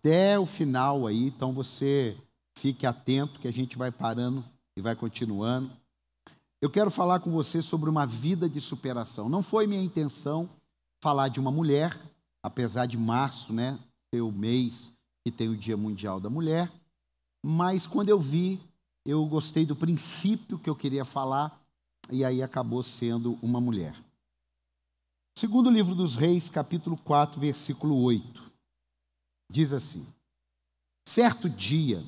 até o final aí, então você fique atento que a gente vai parando e vai continuando. Eu quero falar com você sobre uma vida de superação. Não foi minha intenção falar de uma mulher, apesar de março, né, ser o mês que tem o Dia Mundial da Mulher, mas quando eu vi, eu gostei do princípio que eu queria falar, e aí acabou sendo uma mulher. Segundo livro dos Reis, capítulo 4, versículo 8, diz assim: certo dia,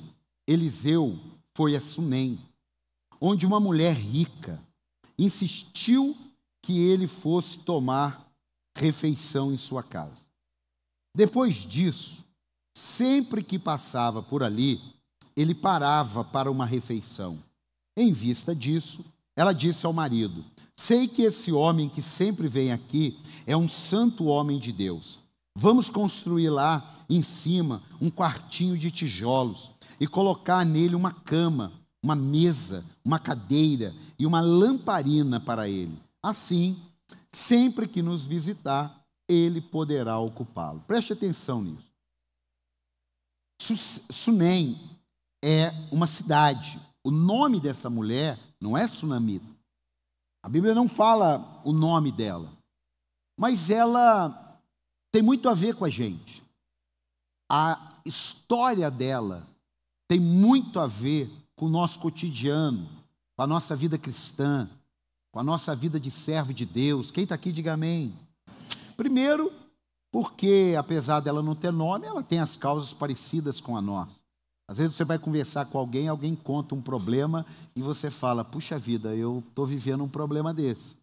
Eliseu foi a Sunem, onde uma mulher rica insistiu que ele fosse tomar refeição em sua casa. Depois disso, sempre que passava por ali, ele parava para uma refeição. Em vista disso, ela disse ao marido: sei que esse homem que sempre vem aqui é um santo homem de Deus. Vamos construir lá em cima um quartinho de tijolos e colocar nele uma cama, uma mesa, uma cadeira e uma lamparina para ele. Assim, sempre que nos visitar, ele poderá ocupá-lo. Preste atenção nisso. Sunem é uma cidade. O nome dessa mulher não é Sunamita. A Bíblia não fala o nome dela, mas ela tem muito a ver com a gente. A história dela tem muito a ver com o nosso cotidiano, com a nossa vida cristã, com a nossa vida de servo de Deus. Quem está aqui, diga amém. Primeiro, porque apesar dela não ter nome, ela tem as causas parecidas com a nossa. Às vezes você vai conversar com alguém, alguém conta um problema e você fala: puxa vida, eu estou vivendo um problema desse.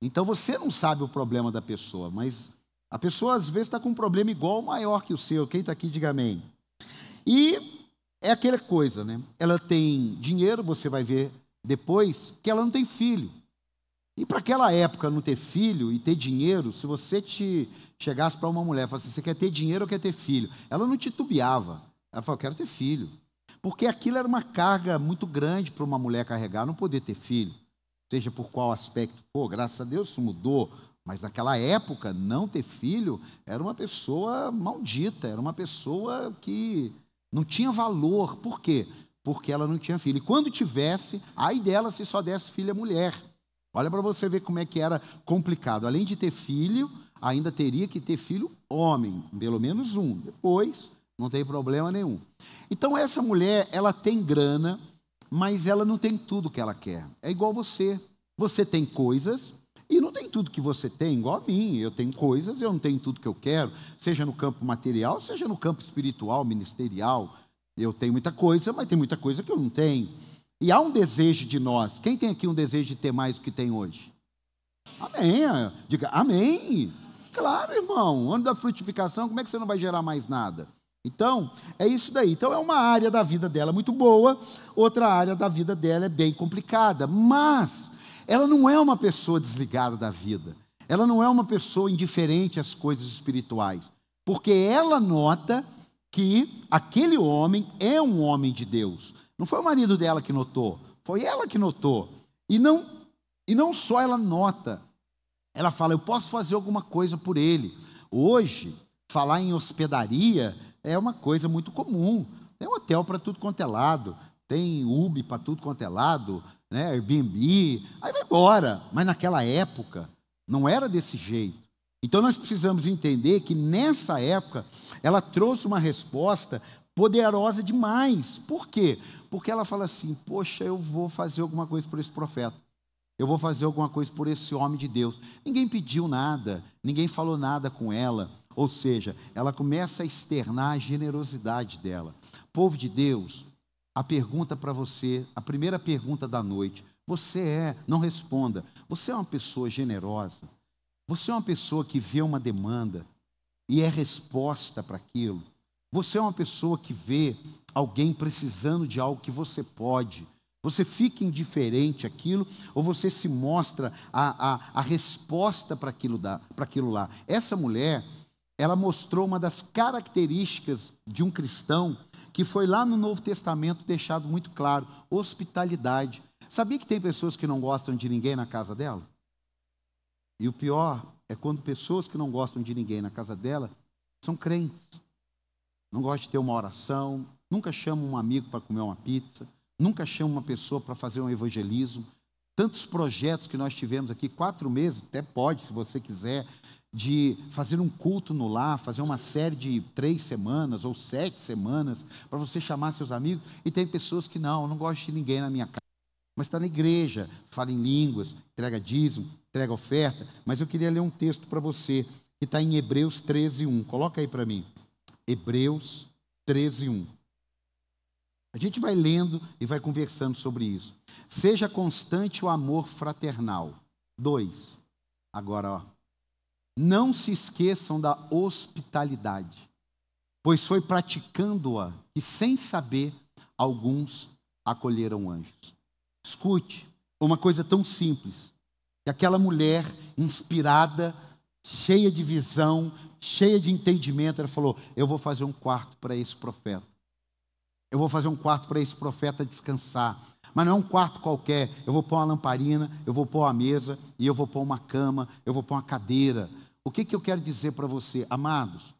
Então você não sabe o problema da pessoa, mas a pessoa às vezes está com um problema igual ou maior que o seu. Quem está aqui, diga amém. E é aquela coisa, né? Ela tem dinheiro, você vai ver depois, que ela não tem filho. E para aquela época não ter filho e ter dinheiro, se você chegasse para uma mulher e falasse: você quer ter dinheiro ou quer ter filho? Ela não titubeava. Ela falou: eu quero ter filho. Porque aquilo era uma carga muito grande para uma mulher carregar, não poder ter filho. Seja por qual aspecto for, graças a Deus isso mudou. Mas naquela época, não ter filho era uma pessoa maldita, era uma pessoa que não tinha valor. Por quê? Porque ela não tinha filho. E quando tivesse, ai dela se só desse filha mulher. Olha para você ver como é que era complicado. Além de ter filho, ainda teria que ter filho homem, pelo menos um. Depois, não tem problema nenhum. Então essa mulher, ela tem grana, mas ela não tem tudo que ela quer. É igual você. Você tem coisas e não tem tudo que você tem, igual a mim. Eu tenho coisas, eu não tenho tudo que eu quero, seja no campo material, seja no campo espiritual, ministerial. Eu tenho muita coisa, mas tem muita coisa que eu não tenho. E há um desejo de nós. Quem tem aqui um desejo de ter mais do que tem hoje? Amém. Diga amém. Claro, irmão. Ano da frutificação, como é que você não vai gerar mais nada? Então, é isso daí. Então, é uma área da vida dela muito boa, outra área da vida dela é bem complicada. Mas ela não é uma pessoa desligada da vida. Ela não é uma pessoa indiferente às coisas espirituais. Porque ela nota que aquele homem é um homem de Deus. Não foi o marido dela que notou, foi ela que notou. E não só ela nota, ela fala: eu posso fazer alguma coisa por ele. Hoje, falar em hospedaria é uma coisa muito comum. Tem hotel para tudo quanto é lado, tem Uber para tudo quanto é lado, né? Airbnb, aí vai embora. Mas naquela época não era desse jeito. Então nós precisamos entender que nessa época ela trouxe uma resposta poderosa demais. Por quê? Porque ela fala assim: poxa, eu vou fazer alguma coisa por esse profeta. Eu vou fazer alguma coisa por esse homem de Deus. Ninguém pediu nada, ninguém falou nada com ela. Ou seja, ela começa a externar a generosidade dela. Povo de Deus, a pergunta para você, a primeira pergunta da noite: não responda, você é uma pessoa generosa? Você é uma pessoa que vê uma demanda e é resposta para aquilo? Você é uma pessoa que vê alguém precisando de algo que você pode? Você fica indiferente àquilo ou você se mostra a resposta para aquilo lá? Essa mulher, ela mostrou uma das características de um cristão que foi lá no Novo Testamento deixado muito claro: hospitalidade. Sabia que tem pessoas que não gostam de ninguém na casa dela? E o pior é quando pessoas que não gostam de ninguém na casa dela são crentes. não gosto de ter uma oração, nunca chamo um amigo para comer uma pizza, nunca chamo uma pessoa para fazer um evangelismo. Tantos projetos que nós tivemos aqui, 4 meses, até pode, se você quiser, de fazer um culto no lar, fazer uma série de 3 semanas ou 7 semanas, para você chamar seus amigos. E tem pessoas que não gosto de ninguém na minha casa, mas está na igreja, fala em línguas, entrega dízimo, entrega oferta. Mas eu queria ler um texto para você, que está em Hebreus 13:1. Coloca aí para mim. Hebreus 13:1. A gente vai lendo e vai conversando sobre isso. Seja constante o amor fraternal. 2. Agora, ó. Não se esqueçam da hospitalidade, pois foi praticando-a que, sem saber, alguns acolheram anjos. Escute, uma coisa tão simples, que aquela mulher inspirada, cheia de visão, cheia de entendimento, ela falou: eu vou fazer um quarto para esse profeta. Eu vou fazer um quarto para esse profeta descansar. Mas não é um quarto qualquer. Eu vou pôr uma lamparina, eu vou pôr uma mesa, e eu vou pôr uma cama, eu vou pôr uma cadeira. O que eu quero dizer para você, amados?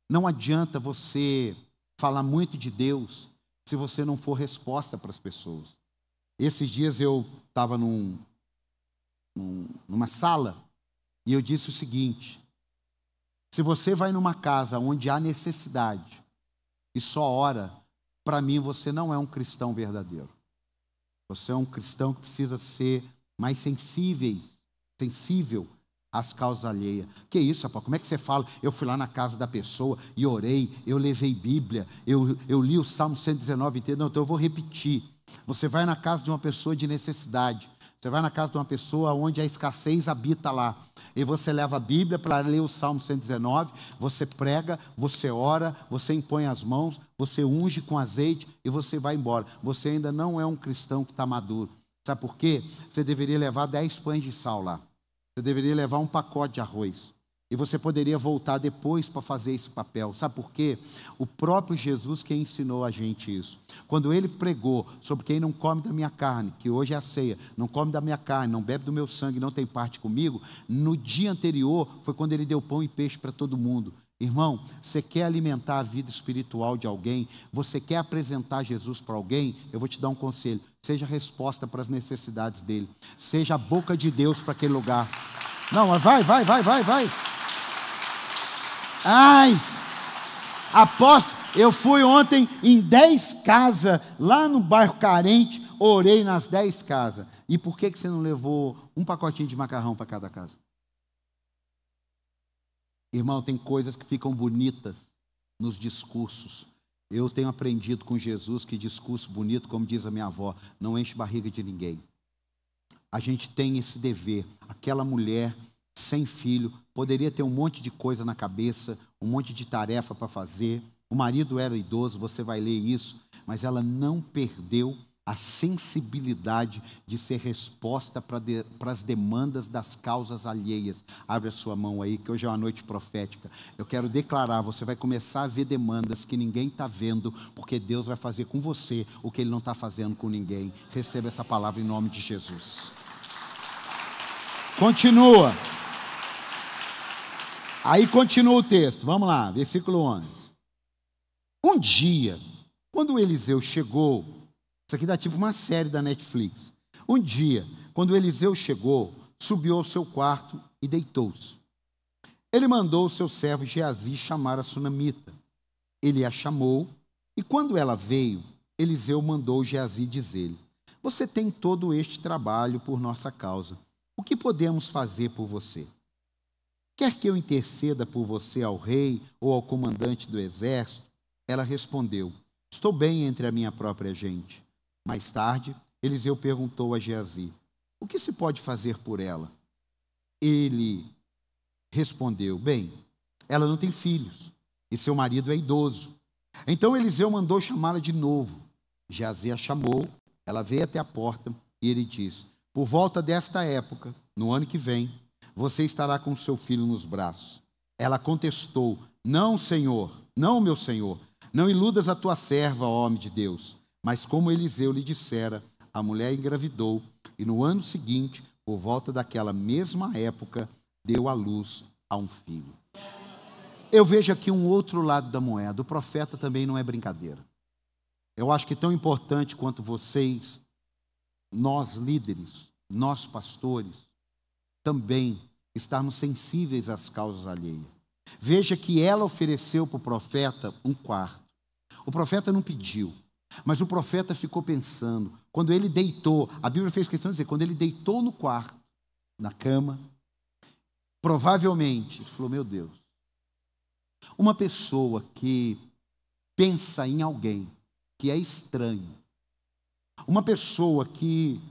Não adianta você falar muito de Deus se você não for resposta para as pessoas. Esses dias eu estava numa sala e eu disse o seguinte: se você vai numa casa onde há necessidade e só ora, para mim você não é um cristão verdadeiro. Você é um cristão que precisa ser mais sensível às causas alheias. Que isso, rapaz? Como é que você fala? Eu fui lá na casa da pessoa e orei, eu levei Bíblia, eu li o Salmo 119 inteiro. Não, então eu vou repetir. Você vai na casa de uma pessoa de necessidade. Você vai na casa de uma pessoa onde a escassez habita lá. E você leva a Bíblia para ler o Salmo 119, você prega, você ora, você impõe as mãos, você unge com azeite e você vai embora. Você ainda não é um cristão que está maduro. Sabe por quê? Você deveria levar 10 pães de sal lá. Você deveria levar um pacote de arroz. E você poderia voltar depois para fazer esse papel. Sabe por quê? O próprio Jesus que ensinou a gente isso. Quando ele pregou sobre quem não come da minha carne, que hoje é a ceia, não come da minha carne, não bebe do meu sangue, não tem parte comigo, no dia anterior foi quando ele deu pão e peixe para todo mundo. Irmão, você quer alimentar a vida espiritual de alguém? Você quer apresentar Jesus para alguém? Eu vou te dar um conselho. Seja a resposta para as necessidades dele. Seja a boca de Deus para aquele lugar. Não, mas vai. Ai, apóstolo, eu fui ontem em 10 casas, lá no bairro carente, orei nas 10 casas. E por que você não levou um pacotinho de macarrão para cada casa? Irmão, tem coisas que ficam bonitas nos discursos. Eu tenho aprendido com Jesus que discurso bonito, como diz a minha avó, não enche barriga de ninguém. A gente tem esse dever. Aquela mulher sem filho poderia ter um monte de coisa na cabeça, um monte de tarefa para fazer. O marido era idoso, você vai ler isso, mas ela não perdeu a sensibilidade de ser resposta para as demandas das causas alheias. Abre a sua mão aí, que hoje é uma noite profética. Eu quero declarar, você vai começar a ver demandas que ninguém está vendo, porque Deus vai fazer com você o que Ele não está fazendo com ninguém. Receba essa palavra em nome de Jesus. Continua. Aí continua o texto, vamos lá, versículo 11. Um dia, quando Eliseu chegou, isso aqui dá tipo uma série da Netflix. Um dia, quando Eliseu chegou, subiu ao seu quarto e deitou-se. Ele mandou o seu servo Geazi chamar a sunamita. Ele a chamou, e quando ela veio, Eliseu mandou Geazi dizer-lhe: você tem todo este trabalho por nossa causa. O que podemos fazer por você? Quer que eu interceda por você ao rei ou ao comandante do exército? Ela respondeu: estou bem entre a minha própria gente. Mais tarde, Eliseu perguntou a Geazi: o que se pode fazer por ela? Ele respondeu: bem, ela não tem filhos e seu marido é idoso. Então Eliseu mandou chamá-la de novo. Geazi a chamou, ela veio até a porta e ele disse: por volta desta época, no ano que vem, você estará com seu filho nos braços. Ela contestou: não, Senhor, não, meu Senhor, não iludas a tua serva, ó homem de Deus. Mas como Eliseu lhe dissera, a mulher engravidou e no ano seguinte, por volta daquela mesma época, deu à luz a um filho. Eu vejo aqui um outro lado da moeda. O profeta também não é brincadeira. Eu acho que tão importante quanto vocês, nós líderes, nós pastores, também estarmos sensíveis às causas alheias. Veja que ela ofereceu para o profeta um quarto. O profeta não pediu, mas o profeta ficou pensando. Quando ele deitou, a Bíblia fez questão de dizer, quando ele deitou no quarto, na cama, provavelmente, ele falou, meu Deus, uma pessoa que pensa em alguém que é estranho, uma pessoa que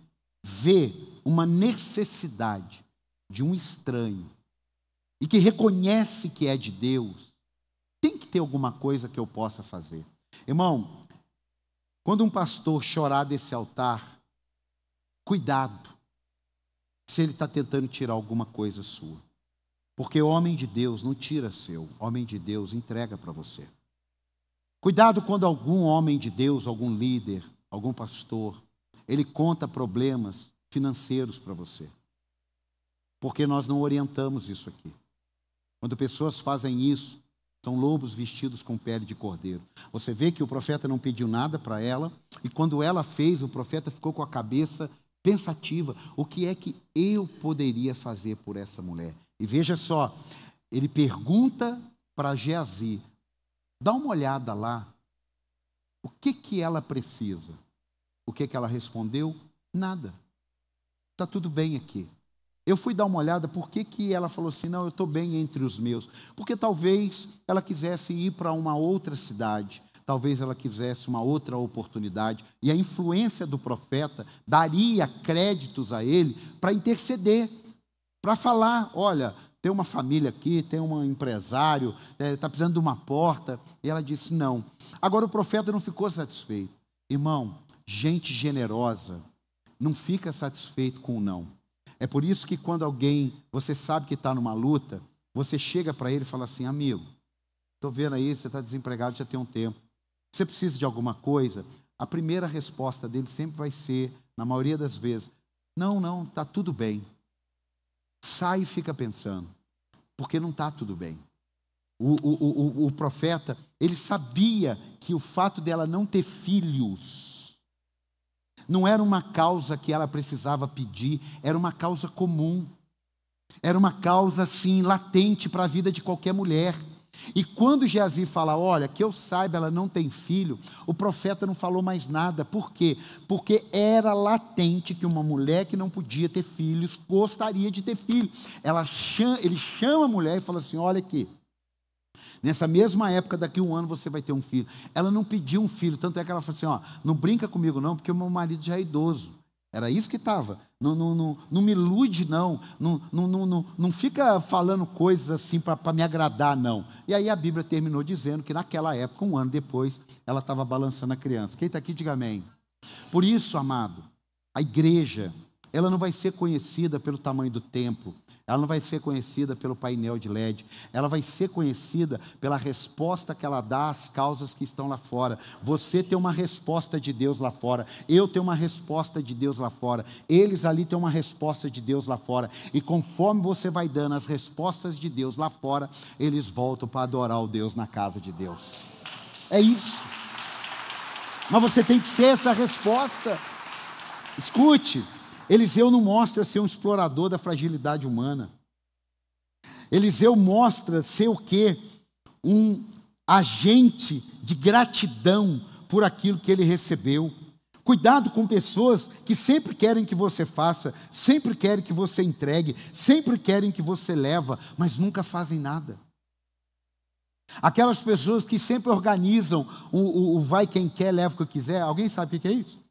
vê uma necessidade de um estranho e que reconhece que é de Deus, tem que ter alguma coisa que eu possa fazer. Irmão, quando um pastor chorar desse altar, cuidado se ele está tentando tirar alguma coisa sua. Porque homem de Deus não tira seu, homem de Deus entrega para você. Cuidado quando algum homem de Deus, algum líder, algum pastor, ele conta problemas financeiros para você. Porque nós não orientamos isso aqui. Quando pessoas fazem isso, são lobos vestidos com pele de cordeiro. Você vê que o profeta não pediu nada para ela, e quando ela fez, o profeta ficou com a cabeça pensativa. O que é que eu poderia fazer por essa mulher? E veja só, ele pergunta para Geazi, dá uma olhada lá, o que ela precisa? O que ela respondeu? Nada. Está tudo bem aqui. Eu fui dar uma olhada, por que ela falou assim, não, eu estou bem entre os meus. Porque talvez ela quisesse ir para uma outra cidade, talvez ela quisesse uma outra oportunidade, e a influência do profeta daria créditos a ele para interceder, para falar, olha, tem uma família aqui, tem um empresário, está precisando de uma porta, e ela disse não. Agora o profeta não ficou satisfeito. Irmão, gente generosa não fica satisfeito com o não. É por isso que quando alguém, você sabe que está numa luta, você chega para ele e fala assim, amigo, estou vendo aí, você está desempregado já tem um tempo, você precisa de alguma coisa? A primeira resposta dele sempre vai ser, na maioria das vezes, não, está tudo bem. Sai e fica pensando, porque não está tudo bem. O profeta, ele sabia que o fato dela não ter filhos não era uma causa que ela precisava pedir, era uma causa comum. Era uma causa, assim, latente para a vida de qualquer mulher. E quando Geazi fala, olha, que eu saiba, ela não tem filho, o profeta não falou mais nada. Por quê? Porque era latente que uma mulher que não podia ter filhos gostaria de ter filhos. Ele chama a mulher e fala assim, olha aqui, nessa mesma época, daqui a um ano, você vai ter um filho. Ela não pediu um filho, tanto é que ela falou assim, ó, não brinca comigo não, porque o meu marido já é idoso. Era isso que estava. Não me ilude não. Não fica falando coisas assim para me agradar não. E aí a Bíblia terminou dizendo que naquela época, um ano depois, ela estava balançando a criança. Quem está aqui, diga amém. Por isso, amado, a igreja, ela não vai ser conhecida pelo tamanho do templo. Ela não vai ser conhecida pelo painel de LED. Ela vai ser conhecida pela resposta que ela dá às causas que estão lá fora. Você tem uma resposta de Deus lá fora. Eu tenho uma resposta de Deus lá fora. Eles ali têm uma resposta de Deus lá fora. E conforme você vai dando as respostas de Deus lá fora, eles voltam para adorar o Deus na casa de Deus. É isso. Mas você tem que ser essa resposta. Escute. Eliseu não mostra ser um explorador da fragilidade humana. Eliseu mostra ser o quê? Um agente de gratidão por aquilo que ele recebeu. Cuidado com pessoas que sempre querem que você faça, sempre querem que você entregue, sempre querem que você leva, mas nunca fazem nada. Aquelas pessoas que sempre organizam o vai quem quer, leva o que quiser. Alguém sabe o que é isso?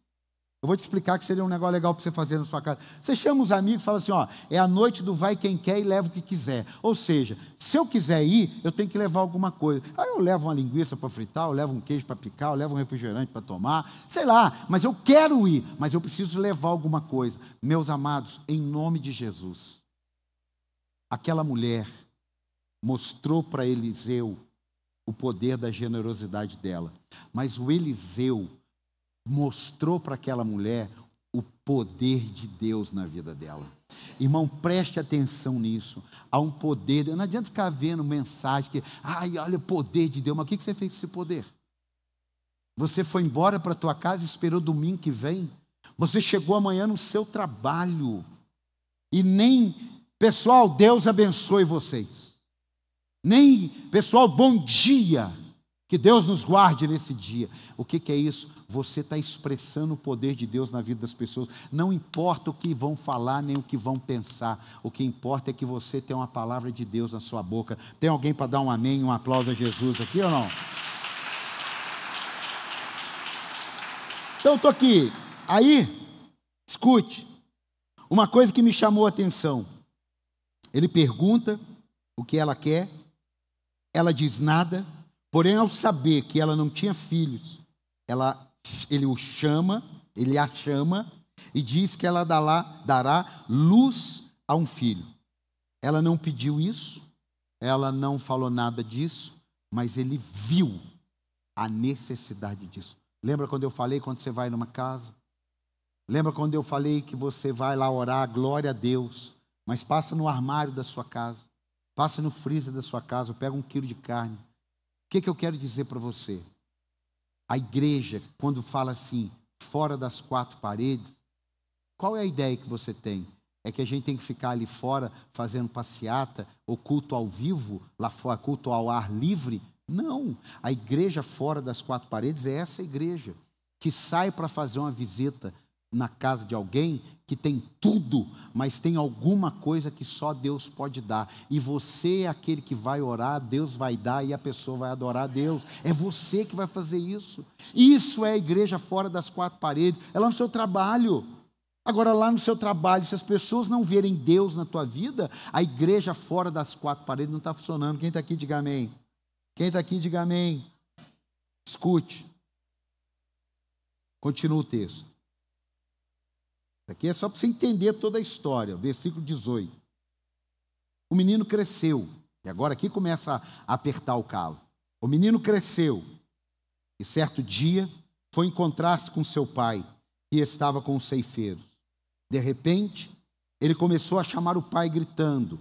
Eu vou te explicar que seria um negócio legal para você fazer na sua casa. Você chama os amigos e fala assim, ó, é a noite do vai quem quer e leva o que quiser. Ou seja, se eu quiser ir, eu tenho que levar alguma coisa. Aí eu levo uma linguiça para fritar, eu levo um queijo para picar, eu levo um refrigerante para tomar, sei lá, mas eu quero ir, mas eu preciso levar alguma coisa. Meus amados, em nome de Jesus, aquela mulher mostrou para Eliseu o poder da generosidade dela, mas o Eliseu mostrou para aquela mulher o poder de Deus na vida dela. Irmão, preste atenção nisso. Há um poder. Não adianta ficar vendo mensagem que, ai, olha o poder de Deus. Mas o que você fez com esse poder? Você foi embora para a tua casa e esperou domingo que vem? Você chegou amanhã no seu trabalho. E nem, pessoal, Deus abençoe vocês. Nem, pessoal, bom dia. Que Deus nos guarde nesse dia. O que é isso? Você está expressando o poder de Deus na vida das pessoas. Não importa o que vão falar, nem o que vão pensar. O que importa é que você tem uma palavra de Deus na sua boca. Tem alguém para dar um amém, um aplauso a Jesus aqui ou não? Então, estou aqui. Aí, escute. Uma coisa que me chamou a atenção. Ele pergunta o que ela quer. Ela diz nada. Porém, ao saber que ela não tinha filhos, ele a chama e diz que ela dará luz a um filho. Ela não pediu isso, ela não falou nada disso, mas ele viu a necessidade disso. Lembra quando eu falei quando você vai numa casa? Lembra quando eu falei que você vai lá orar, glória a Deus, mas passa no armário da sua casa, passa no freezer da sua casa, pega 1 quilo de carne. O que eu quero dizer para você? A igreja, quando fala assim, fora das 4 paredes, qual é a ideia que você tem? É que a gente tem que ficar ali fora fazendo passeata, ou culto ao vivo, lá fora, culto ao ar livre? Não, a igreja fora das 4 paredes é essa igreja, que sai para fazer uma visita na casa de alguém que tem tudo, mas tem alguma coisa que só Deus pode dar. E você é aquele que vai orar, Deus vai dar e a pessoa vai adorar a Deus. É você que vai fazer isso. Isso é a igreja fora das 4 paredes, é lá no seu trabalho. Agora, lá no seu trabalho, se as pessoas não verem Deus na tua vida, a igreja fora das 4 paredes não está funcionando. Quem está aqui, diga amém. Quem está aqui, diga amém. Escute. Continua o texto. Aqui é só para você entender toda a história. Versículo 18. O menino cresceu. E agora aqui começa a apertar o calo. O menino cresceu. E certo dia foi encontrar-se com seu pai, que estava com os ceifeiros. De repente, ele começou a chamar o pai gritando: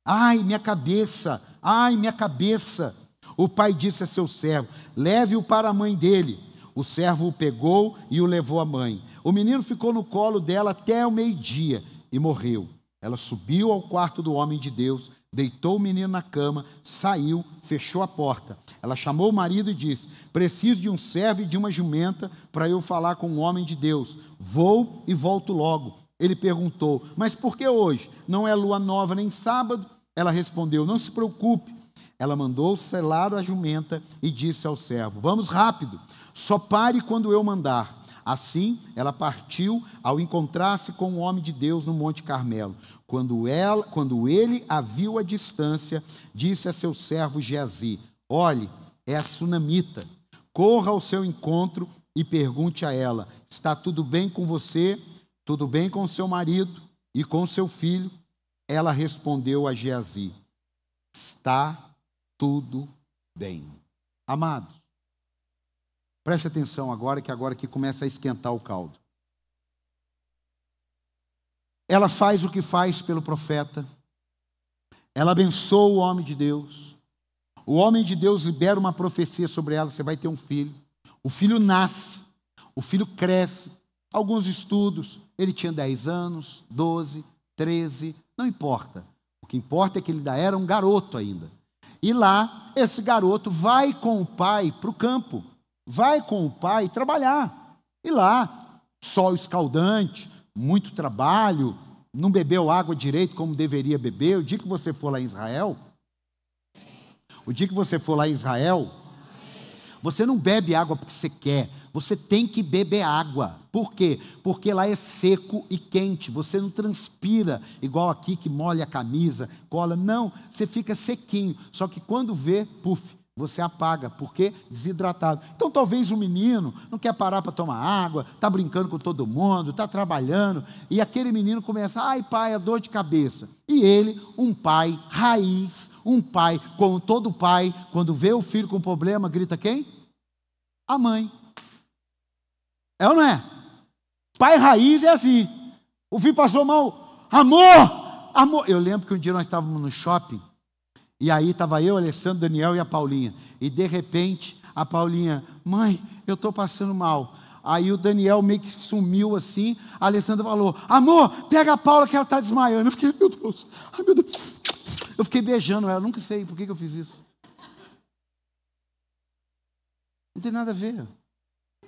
ai, minha cabeça! Ai, minha cabeça! O pai disse a seu servo: leve-o para a mãe dele. O servo o pegou e o levou à mãe. O menino ficou no colo dela até o meio-dia e morreu. Ela subiu ao quarto do homem de Deus, deitou o menino na cama, saiu, fechou a porta. Ela chamou o marido e disse: preciso de um servo e de uma jumenta para eu falar com o homem de Deus. Vou e volto logo. Ele perguntou: mas por que hoje? Não é lua nova nem sábado? Ela respondeu: não se preocupe. Ela mandou selar a jumenta e disse ao servo: vamos rápido, só pare quando eu mandar. Assim, ela partiu ao encontrar-se com o homem de Deus no Monte Carmelo. Quando ele a viu à distância, disse a seu servo Geazi: olhe, é a sunamita. Corra ao seu encontro e pergunte a ela: está tudo bem com você? Tudo bem com seu marido e com seu filho? Ela respondeu a Geazi: está tudo bem. Amados, preste atenção agora que começa a esquentar o caldo. Ela faz o que faz pelo profeta. Ela abençoa o homem de Deus. O homem de Deus libera uma profecia sobre ela: você vai ter um filho. O filho nasce, o filho cresce. Alguns estudos, ele tinha 10 anos, 12, 13, não importa. O que importa é que ele ainda era um garoto ainda. E lá, esse garoto vai com o pai para o campo. Vai com o pai trabalhar. E lá, sol escaldante, muito trabalho, não bebeu água direito como deveria beber. O dia que você for lá em Israel, você não bebe água porque você quer, você tem que beber água. Por quê? Porque lá é seco e quente, você não transpira igual aqui que molha a camisa, cola, não, você fica sequinho. Só que quando vê, puf, você apaga, porque desidratado. Então talvez o menino não quer parar para tomar água, está brincando com todo mundo, está trabalhando, e aquele menino começa: ai pai, é dor de cabeça. E ele, um pai raiz, um pai, como todo pai, quando vê o filho com problema, grita quem? A mãe. É ou não é? Pai raiz é assim. O filho passou mal, amor, amor. Eu lembro que um dia nós estávamos no shopping, e aí estava eu, Alessandro, Daniel e a Paulinha. E de repente, a Paulinha, mãe, eu estou passando mal. Aí o Daniel meio que sumiu assim, a Alessandra falou, amor, pega a Paula que ela está desmaiando. Eu fiquei, meu Deus, ai meu Deus. Eu fiquei beijando ela, nunca sei por que eu fiz isso. Não tem nada a ver.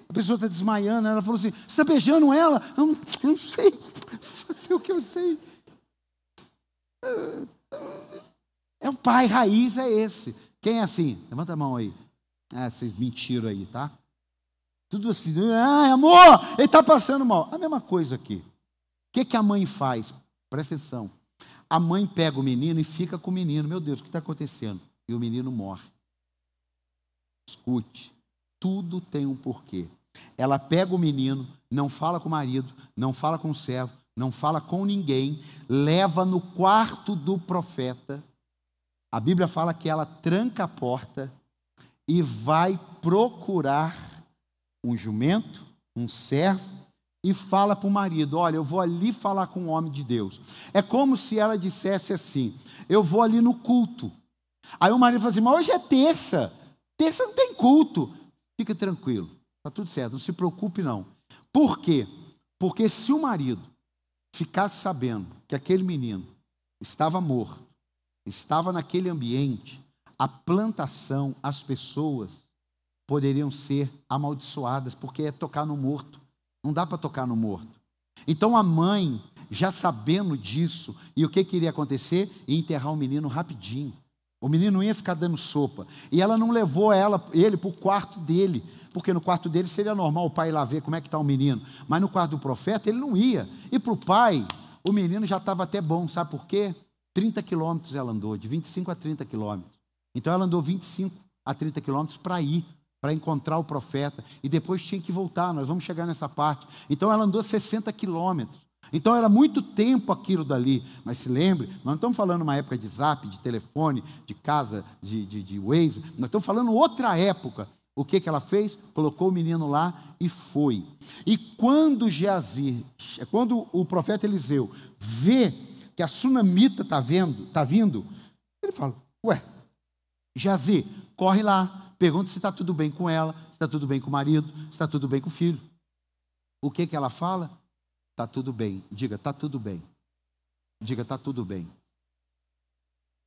A pessoa está desmaiando, ela falou assim, você está beijando ela? Eu não sei, fazer o que eu sei. É o pai raiz, é esse. Quem é assim? Levanta a mão aí. Vocês mentiram aí, tá? Tudo assim, amor, ele está passando mal. A mesma coisa aqui. O que a mãe faz? Presta atenção. A mãe pega o menino e fica com o menino. Meu Deus, o que está acontecendo? E o menino morre. Escute, tudo tem um porquê. Ela pega o menino, não fala com o marido, não fala com o servo, não fala com ninguém, leva no quarto do profeta. A Bíblia fala que ela tranca a porta e vai procurar um jumento, um servo, e fala para o marido, olha, eu vou ali falar com o homem de Deus. É como se ela dissesse assim, eu vou ali no culto. Aí o marido fala assim, mas hoje é terça não tem culto. Fica tranquilo, está tudo certo, não se preocupe não. Por quê? Porque se o marido ficasse sabendo que aquele menino estava morto, estava naquele ambiente, a plantação, as pessoas poderiam ser amaldiçoadas, porque é tocar no morto. Não dá para tocar no morto. Então a mãe, já sabendo disso, e o que iria acontecer? Ia enterrar o menino rapidinho. O menino não ia ficar dando sopa. E ela não levou ele para o quarto dele, porque no quarto dele seria normal o pai ir lá ver como é que está o menino. Mas no quarto do profeta ele não ia. E para o pai, o menino já estava até bom, sabe por quê? 30 quilômetros ela andou, de 25 a 30 quilômetros. Então ela andou 25 a 30 quilômetros para ir, para encontrar o profeta, e depois tinha que voltar, nós vamos chegar nessa parte. Então ela andou 60 quilômetros, então era muito tempo aquilo dali, mas se lembre, nós não estamos falando uma época de zap, de telefone, de casa, de Waze, nós estamos falando outra época. O que ela fez? Colocou o menino lá e foi. E quando quando o profeta Eliseu vê que a sunamita está vindo, ele fala, ué, Geazi, corre lá, pergunta se está tudo bem com ela, se está tudo bem com o marido, se está tudo bem com o filho. O que ela fala? Está tudo bem. Diga, está tudo bem. Diga, está tudo bem.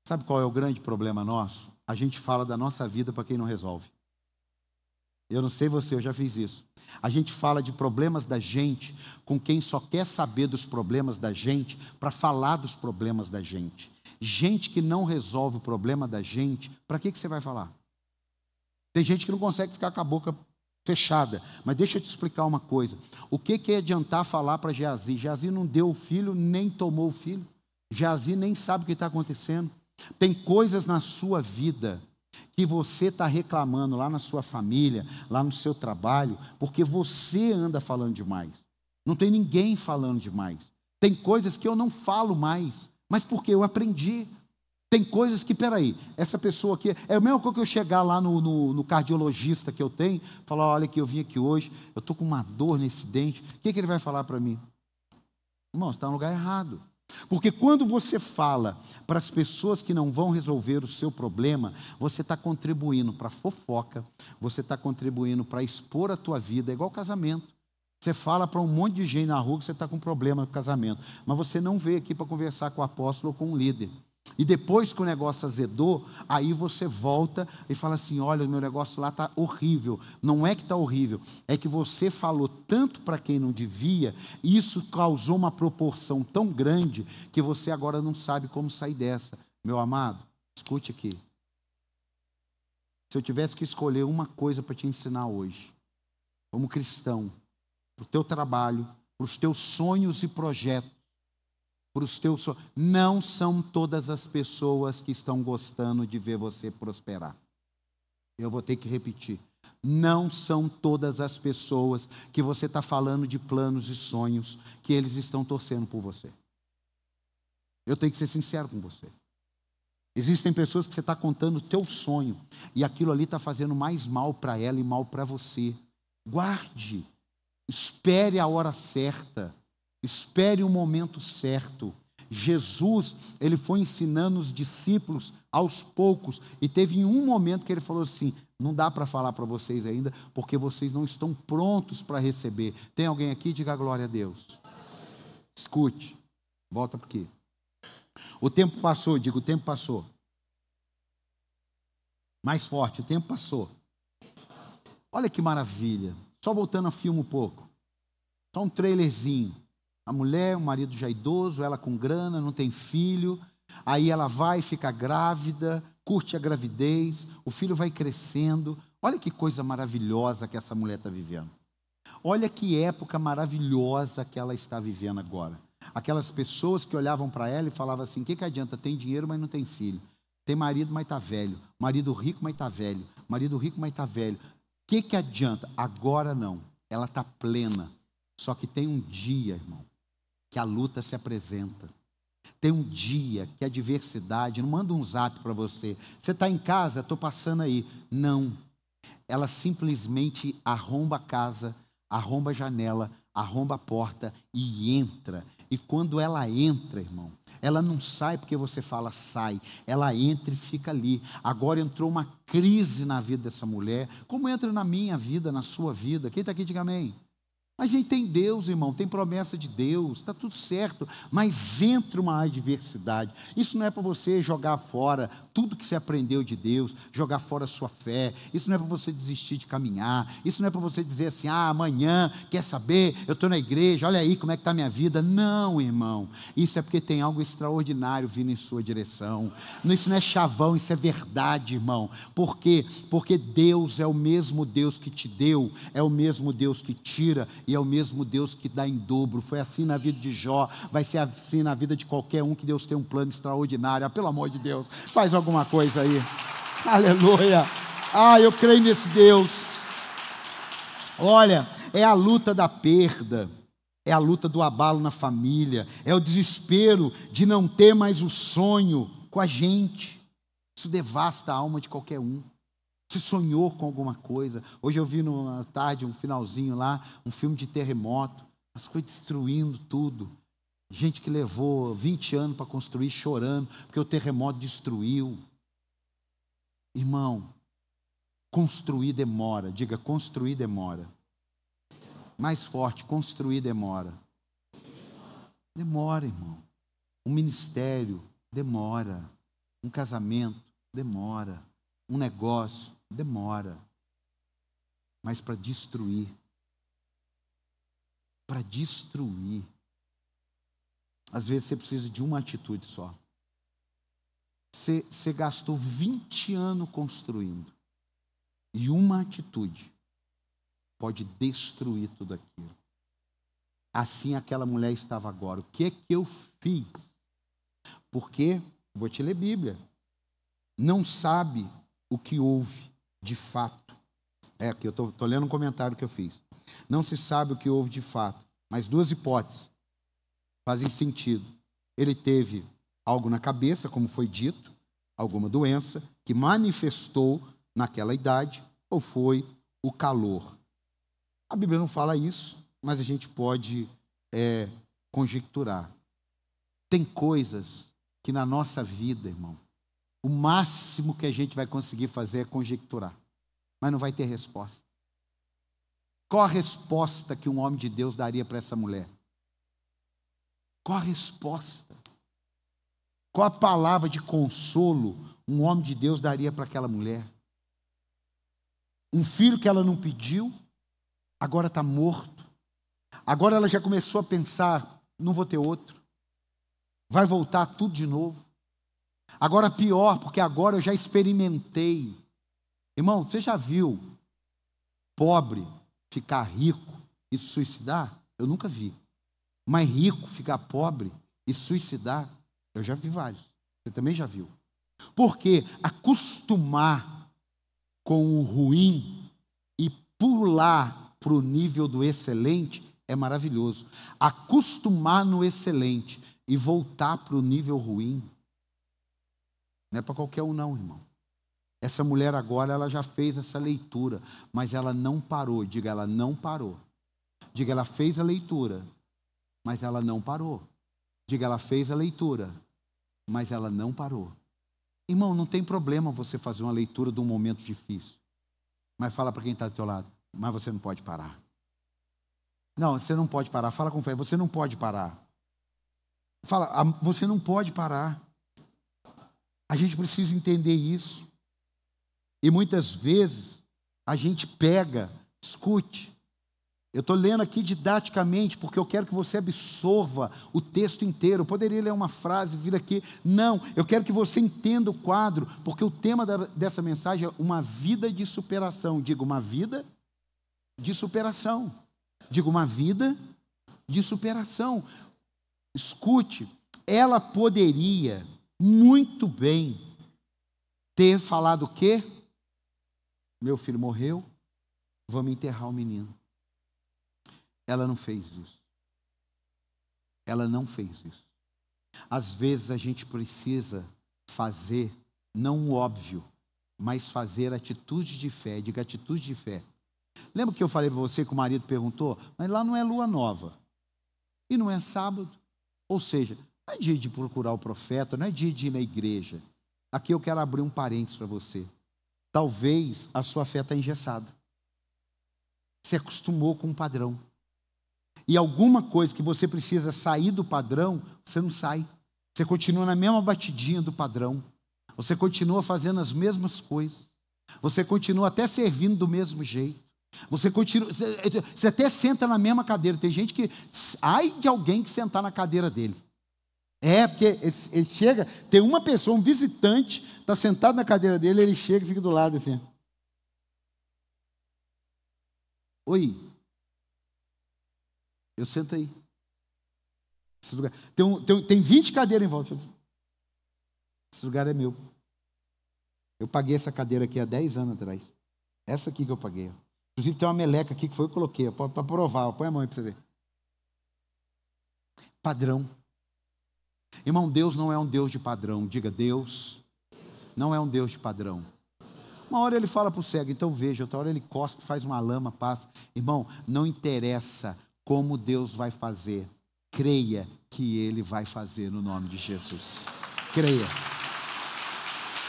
Sabe qual é o grande problema nosso? A gente fala da nossa vida para quem não resolve. Eu não sei você, eu já fiz isso. A gente fala de problemas da gente com quem só quer saber dos problemas da gente para falar dos problemas da gente. Gente que não resolve o problema da gente, para que você vai falar? Tem gente que não consegue ficar com a boca fechada. Mas deixa eu te explicar uma coisa. O que ia adiantar falar para Geazi? Geazi não deu o filho, nem tomou o filho. Geazi nem sabe o que está acontecendo. Tem coisas na sua vida que você está reclamando lá na sua família, lá no seu trabalho, porque você anda falando demais. Não tem ninguém falando demais. Tem coisas que eu não falo mais, mas porque eu aprendi. Tem coisas que, peraí, essa pessoa aqui, é o mesmo que eu chegar lá no cardiologista que eu tenho, falar, olha que eu vim aqui hoje, eu estou com uma dor nesse dente, o que ele vai falar para mim? Irmão, você está no lugar errado. Porque quando você fala para as pessoas que não vão resolver o seu problema, você está contribuindo para a fofoca, você está contribuindo para expor a tua vida, é igual casamento. Você fala para um monte de gente na rua que você está com problema no casamento, mas você não veio aqui para conversar com o apóstolo ou com um líder. E depois que o negócio azedou, aí você volta e fala assim, olha, o meu negócio lá está horrível. Não é que está horrível, é que você falou tanto para quem não devia, e isso causou uma proporção tão grande que você agora não sabe como sair dessa. Meu amado, escute aqui. Se eu tivesse que escolher uma coisa para te ensinar hoje, como cristão, para o teu trabalho, para os teus sonhos e projetos, não são todas as pessoas que estão gostando de ver você prosperar. Eu vou ter que repetir. Não são todas as pessoas que você está falando de planos e sonhos que eles estão torcendo por você. Eu tenho que ser sincero com você. Existem pessoas que você está contando o teu sonho e aquilo ali está fazendo mais mal para ela e mal para você. Guarde. Espere a hora certa. Espere o momento certo. Jesus, ele foi ensinando os discípulos aos poucos, e teve em um momento que ele falou assim: não dá para falar para vocês ainda, porque vocês não estão prontos para receber. Tem alguém aqui? Diga glória a Deus. Escute, volta por aqui. O tempo passou, diga, o tempo passou. Mais forte, o tempo passou. Olha que maravilha. Só voltando ao filme um pouco. Só um trailerzinho. A mulher, o marido já idoso, ela com grana, não tem filho. Aí ela vai, fica grávida, curte a gravidez, o filho vai crescendo. Olha que coisa maravilhosa que essa mulher está vivendo. Olha que época maravilhosa que ela está vivendo agora. Aquelas pessoas que olhavam para ela e falavam assim: o que adianta? Tem dinheiro, mas não tem filho. Tem marido, mas está velho. Marido rico, mas está velho. Marido rico, mas está velho. O que adianta? Agora não. Ela está plena. Só que tem um dia, irmão, que a luta se apresenta. Tem um dia que a adversidade, não manda um zap para você. Você está em casa? Estou passando aí. Não. Ela simplesmente arromba a casa, arromba a janela, arromba a porta e entra. E quando ela entra, irmão, ela não sai porque você fala sai. Ela entra e fica ali. Agora entrou uma crise na vida dessa mulher, como entra na minha vida, na sua vida. Quem está aqui, diga amém. A gente tem Deus, irmão, tem promessa de Deus, está tudo certo, mas entra uma adversidade. Isso não é para você jogar fora tudo que você aprendeu de Deus, jogar fora a sua fé. Isso não é para você desistir de caminhar. Isso não é para você dizer assim: amanhã, quer saber, eu estou na igreja, olha aí como é que está a minha vida. Não, irmão, isso é porque tem algo extraordinário vindo em sua direção. Isso não é chavão, isso é verdade, irmão. Por quê? Porque Deus é o mesmo Deus que te deu, é o mesmo Deus que tira, e é o mesmo Deus que dá em dobro. Foi assim na vida de Jó, vai ser assim na vida de qualquer um, que Deus tem um plano extraordinário. Pelo amor de Deus, faz alguma coisa aí. Aleluia. Eu creio nesse Deus. Olha, é a luta da perda, é a luta do abalo na família, é o desespero de não ter mais o sonho com a gente. Isso devasta a alma de qualquer um. Você sonhou com alguma coisa? Hoje eu vi na tarde, um finalzinho lá, um filme de terremoto, as coisas destruindo tudo. Gente que levou 20 anos para construir, chorando, porque o terremoto destruiu. Irmão, construir demora. Diga, construir demora. Mais forte, construir demora. Demora, irmão. Um ministério demora. Um casamento demora. Um negócio demora, mas para destruir, às vezes você precisa de uma atitude só. Você gastou 20 anos construindo, e uma atitude pode destruir tudo aquilo. Assim aquela mulher estava agora. O que é que eu fiz? Porque, vou te ler Bíblia, não sabe o que houve de fato. Aqui eu estou lendo um comentário que eu fiz. Não se sabe o que houve de fato, mas duas hipóteses fazem sentido. Ele teve algo na cabeça, como foi dito, alguma doença que manifestou naquela idade, ou foi o calor. A Bíblia não fala isso, mas a gente pode conjecturar. Tem coisas que na nossa vida, irmão, o máximo que a gente vai conseguir fazer é conjecturar, mas não vai ter resposta. Qual a resposta que um homem de Deus daria para essa mulher? Qual a resposta? Qual a palavra de consolo um homem de Deus daria para aquela mulher? Um filho que ela não pediu, agora está morto. Agora ela já começou a pensar: não vou ter outro. Vai voltar tudo de novo. Agora pior, porque agora eu já experimentei. Irmão, você já viu pobre ficar rico e se suicidar? Eu nunca vi. Mas rico ficar pobre e suicidar, eu já vi vários. Você também já viu. Porque acostumar com o ruim e pular para o nível do excelente é maravilhoso. Acostumar no excelente e voltar para o nível ruim não é para qualquer um não, irmão. Essa mulher agora, ela já fez essa leitura, mas ela não parou. Diga, ela não parou Diga, ela fez a leitura, mas ela não parou. Diga, ela fez a leitura, mas ela não parou. Irmão, não tem problema você fazer uma leitura de um momento difícil. Mas fala para quem está do teu lado, mas você não pode parar. Não, você não pode parar. Fala com fé, você não pode parar. Fala, você não pode parar. A gente precisa entender isso. E muitas vezes a gente pega, escute. Eu estou lendo aqui didaticamente porque eu quero que você absorva o texto inteiro. Eu poderia ler uma frase, vir aqui. Não, eu quero que você entenda o quadro, porque o tema dessa mensagem é uma vida de superação. Digo, uma vida de superação. Digo, uma vida de superação. Escute, ela poderia muito bem ter falado o quê? Meu filho morreu, vamos enterrar o menino. Ela não fez isso. Ela não fez isso. Às vezes a gente precisa fazer, não o óbvio, mas fazer atitude de fé. Diga, atitude de fé. Lembra que eu falei para você que o marido perguntou? Mas lá não é lua nova. E não é sábado. Ou seja, não é dia de procurar o profeta, não é dia de ir na igreja. Aqui eu quero abrir um parênteses para você. Talvez a sua fé está engessada. Você acostumou com um padrão. E alguma coisa que você precisa sair do padrão, você não sai. Você continua na mesma batidinha do padrão. Você continua fazendo as mesmas coisas. Você continua até servindo do mesmo jeito. Você continua, você até senta na mesma cadeira. Tem gente que, ai de alguém que sentar na cadeira dele. Porque ele chega, tem uma pessoa, um visitante, está sentado na cadeira dele, ele chega e fica do lado assim. Oi. Eu sento aí. Esse lugar. Tem 20 cadeiras em volta. Esse lugar é meu. Eu paguei essa cadeira aqui há 10 anos atrás. Essa aqui que eu paguei. Inclusive tem uma meleca aqui que foi eu que coloquei. Para provar. Põe a mão aí para você ver. Padrão. Irmão, Deus não é um Deus de padrão. Diga, Deus não é um Deus de padrão. Uma hora ele fala para o cego, então veja. Outra hora ele cospe, faz uma lama, passa. Irmão, não interessa como Deus vai fazer. Creia que Ele vai fazer no nome de Jesus. Creia.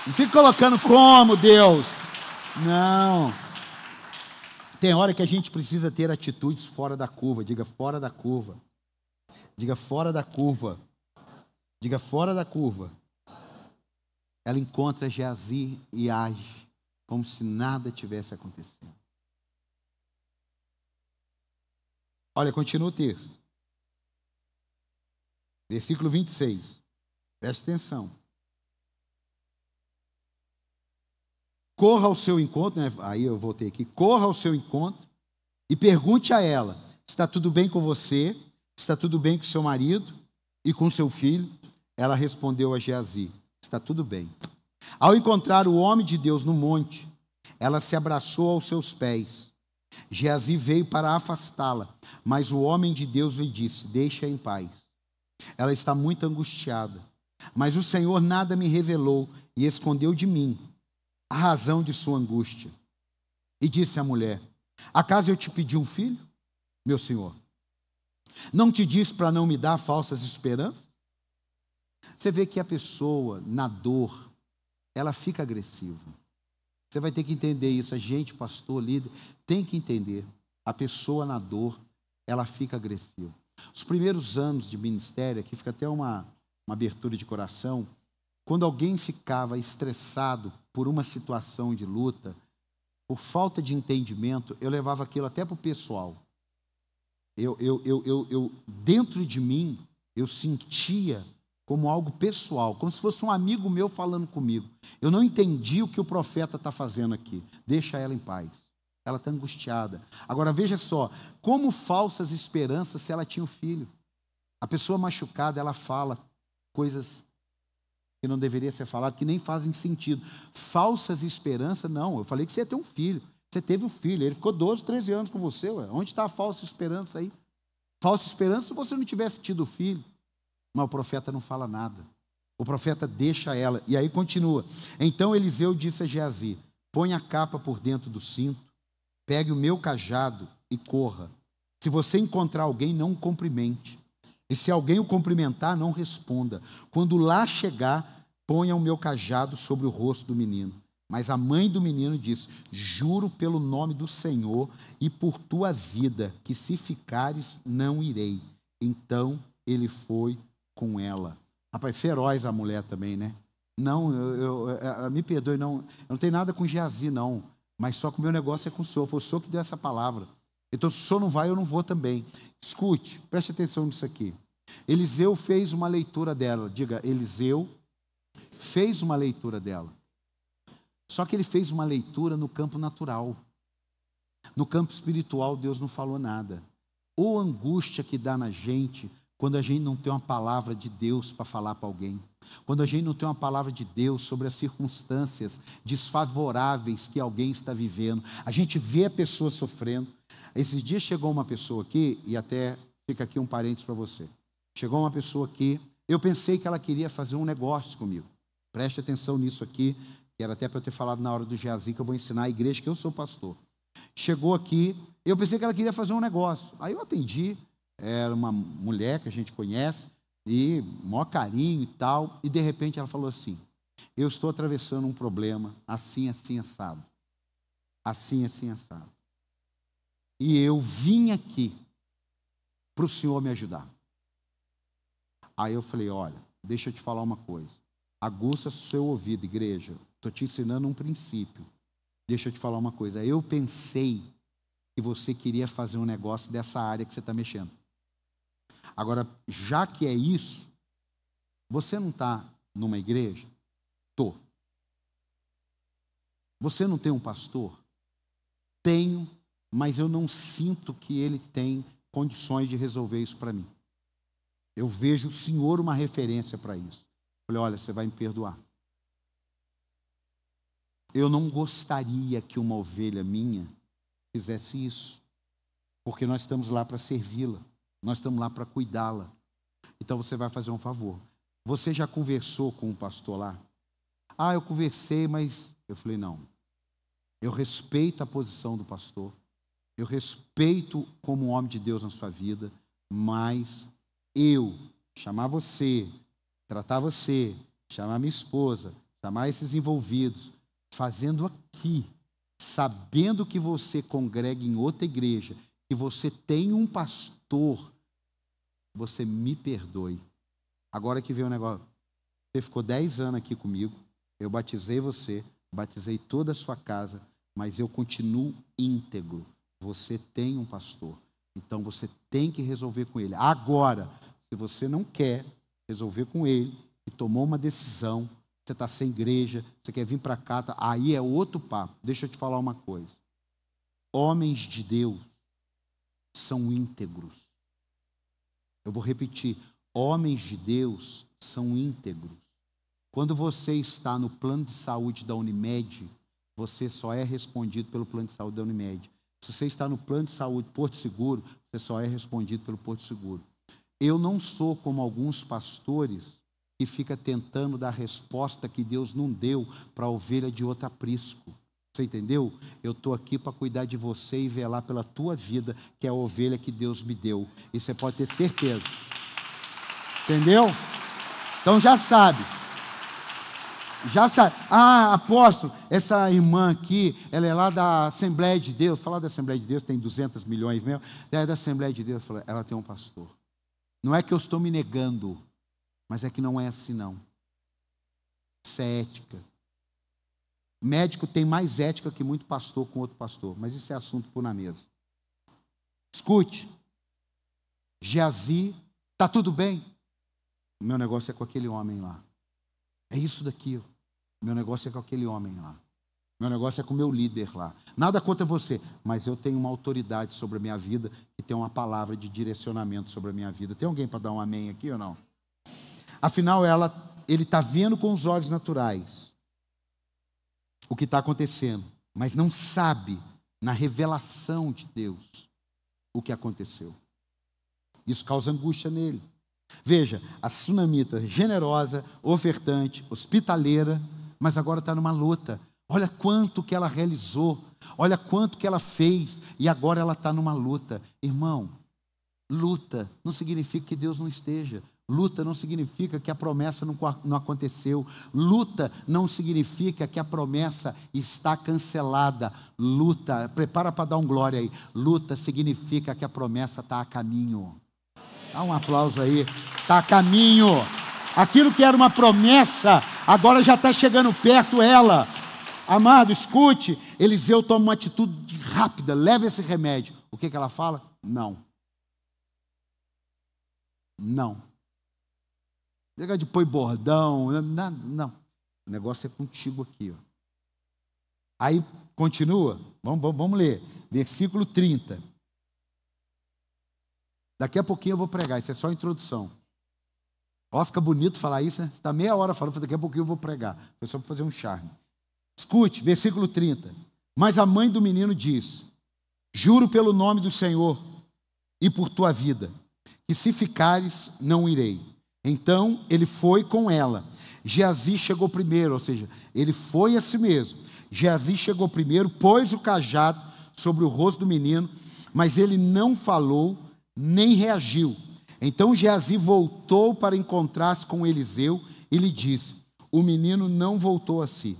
Não fique colocando como Deus. Não. Tem hora que a gente precisa ter atitudes fora da curva. Diga, fora da curva. Diga, fora da curva. Diga, fora da curva. Ela encontra Geazi e age como se nada tivesse acontecido. Olha, continua o texto. Versículo 26. Preste atenção. Corra ao seu encontro, né? Aí eu voltei aqui. Corra ao seu encontro e pergunte a ela: está tudo bem com você? Está tudo bem com seu marido e com seu filho? Ela respondeu a Geazi: está tudo bem. Ao encontrar o homem de Deus no monte, ela se abraçou aos seus pés. Geazi veio para afastá-la, mas o homem de Deus lhe disse: deixa em paz. Ela está muito angustiada, mas o Senhor nada me revelou e escondeu de mim a razão de sua angústia. E disse à mulher: acaso eu te pedi um filho, meu senhor? Não te disse para não me dar falsas esperanças? Você vê que a pessoa, na dor, ela fica agressiva. Você vai ter que entender isso. A gente, pastor, líder, tem que entender. A pessoa na dor, ela fica agressiva. Os primeiros anos de ministério, aqui fica até uma abertura de coração, quando alguém ficava estressado por uma situação de luta, por falta de entendimento, eu levava aquilo até para o pessoal. Dentro de mim, eu sentia como algo pessoal, como se fosse um amigo meu falando comigo. Eu não entendi o que o profeta está fazendo aqui. Deixa ela em paz. Ela está angustiada. Agora veja só, como falsas esperanças se ela tinha um filho. A pessoa machucada, ela fala coisas que não deveria ser falado, que nem fazem sentido. Falsas esperanças, não. Eu falei que você ia ter um filho. Você teve um filho. Ele ficou 12, 13 anos com você. Ué. Onde está a falsa esperança aí? Falsa esperança se você não tivesse tido filho. Mas o profeta não fala nada. O profeta deixa ela. E aí continua. Então Eliseu disse a Geazi: põe a capa por dentro do cinto, pegue o meu cajado e corra. Se você encontrar alguém, não o cumprimente. E se alguém o cumprimentar, não responda. Quando lá chegar, ponha o meu cajado sobre o rosto do menino. Mas a mãe do menino disse: juro pelo nome do Senhor e por tua vida, que se ficares, não irei. Então ele foi com ela. Rapaz, feroz a mulher também, né? Não, me perdoe, não, eu não tenho nada com Geazi, não. Mas só que o meu negócio é com o senhor. Foi o senhor que deu essa palavra. Então, se o senhor não vai, eu não vou também. Escute, preste atenção nisso aqui. Eliseu fez uma leitura dela. Diga, Eliseu fez uma leitura dela. Só que ele fez uma leitura no campo natural. No campo espiritual, Deus não falou nada. Ou angústia que dá na gente quando a gente não tem uma palavra de Deus para falar para alguém. Quando a gente não tem uma palavra de Deus sobre as circunstâncias desfavoráveis que alguém está vivendo. A gente vê a pessoa sofrendo. Esses dias chegou uma pessoa aqui, e até fica aqui um parênteses para você. Chegou uma pessoa aqui, eu pensei que ela queria fazer um negócio comigo. Preste atenção nisso aqui, que era até para eu ter falado na hora do Geazi, que eu vou ensinar a igreja, que eu sou pastor. Chegou aqui, eu pensei que ela queria fazer um negócio. Aí eu atendi, era uma mulher que a gente conhece, e maior carinho e tal, e de repente ela falou assim: eu estou atravessando um problema, assim, assim, assado. Assim, assim, assado. E eu vim aqui para o senhor me ajudar. Aí eu falei: olha, deixa eu te falar uma coisa. Aguça o seu ouvido, igreja. Estou te ensinando um princípio. Deixa eu te falar uma coisa. Eu pensei que você queria fazer um negócio dessa área que você está mexendo. Agora, já que é isso, você não está numa igreja? Estou. Você não tem um pastor? Tenho, mas eu não sinto que ele tem condições de resolver isso para mim. Eu vejo o senhor uma referência para isso. Falei: olha, você vai me perdoar. Eu não gostaria que uma ovelha minha fizesse isso, porque nós estamos lá para servi-la, nós estamos lá para cuidá-la. Então você vai fazer um favor. Você já conversou com o pastor lá? Ah, eu conversei, mas... Eu falei: não. Eu respeito a posição do pastor, eu respeito como um homem de Deus na sua vida, mas eu chamar você, tratar você, chamar minha esposa, chamar esses envolvidos, fazendo aqui, sabendo que você congrega em outra igreja, que você tem um pastor, você me perdoe. Agora que vem o negócio, você ficou 10 anos aqui comigo, eu batizei você, batizei toda a sua casa, mas eu continuo íntegro. Você tem um pastor, então você tem que resolver com ele. Agora, se você não quer resolver com ele e tomou uma decisão, você está sem igreja, você quer vir para cá, aí é outro papo. Deixa eu te falar uma coisa. Homens de Deus são íntegros. Eu vou repetir. Homens de Deus são íntegros. Quando você está no plano de saúde da Unimed, você só é respondido pelo plano de saúde da Unimed. Se você está no plano de saúde Porto Seguro, você só é respondido pelo Porto Seguro. Eu não sou como alguns pastores que fica tentando dar resposta que Deus não deu para a ovelha de outro aprisco. Você entendeu? Eu estou aqui para cuidar de você e velar pela tua vida, que é a ovelha que Deus me deu. E você pode ter certeza. Entendeu? Então já sabe. Já sabe. Ah, apóstolo, essa irmã aqui, ela é lá da Assembleia de Deus. Falar da Assembleia de Deus, tem 200 milhões mesmo. Ela é da Assembleia de Deus. Ela tem um pastor. Não é que eu estou me negando, mas é que não é assim, não. Isso é ética. Médico tem mais ética que muito pastor com outro pastor, mas isso é assunto por na mesa. Escute. Geazi, está tudo bem? O meu negócio é com aquele homem lá. É isso daqui. O meu negócio é com aquele homem lá. O meu negócio é com o meu líder lá. Nada contra você, mas eu tenho uma autoridade sobre a minha vida e tenho uma palavra de direcionamento sobre a minha vida. Tem alguém para dar um amém aqui ou não? Afinal, ele está vendo com os olhos naturais o que está acontecendo, mas não sabe, na revelação de Deus, o que aconteceu. Isso causa angústia nele. Veja, a sunamita generosa, ofertante, hospitaleira, mas agora está numa luta. Olha quanto que ela realizou, olha quanto que ela fez, e agora ela está numa luta. Irmão, luta não significa que Deus não esteja. Luta não significa que a promessa não aconteceu. Luta não significa que a promessa está cancelada. Luta, prepara para dar um glória aí. Luta significa que a promessa está a caminho. Dá um aplauso aí. Está a caminho. Aquilo que era uma promessa, agora já está chegando perto ela. Amado, escute. Eliseu toma uma atitude rápida. Leva esse remédio. O que ela fala? Não. Não. Negócio de pôr bordão, não. O negócio é contigo aqui. Ó. Aí continua, vamos ler, versículo 30. Daqui a pouquinho eu vou pregar, isso é só a introdução. Ó, fica bonito falar isso, né? Você está meia hora falando, daqui a pouquinho eu vou pregar. Foi só para fazer um charme. Escute, versículo 30. Mas a mãe do menino diz: juro pelo nome do Senhor e por tua vida, que se ficares, não irei. Então ele foi com ela. Geazi chegou primeiro, ou seja, ele foi a si mesmo. Geazi chegou primeiro, pôs o cajado sobre o rosto do menino, mas ele não falou nem reagiu. Então Geazi voltou para encontrar-se com Eliseu e lhe disse: o menino não voltou a si.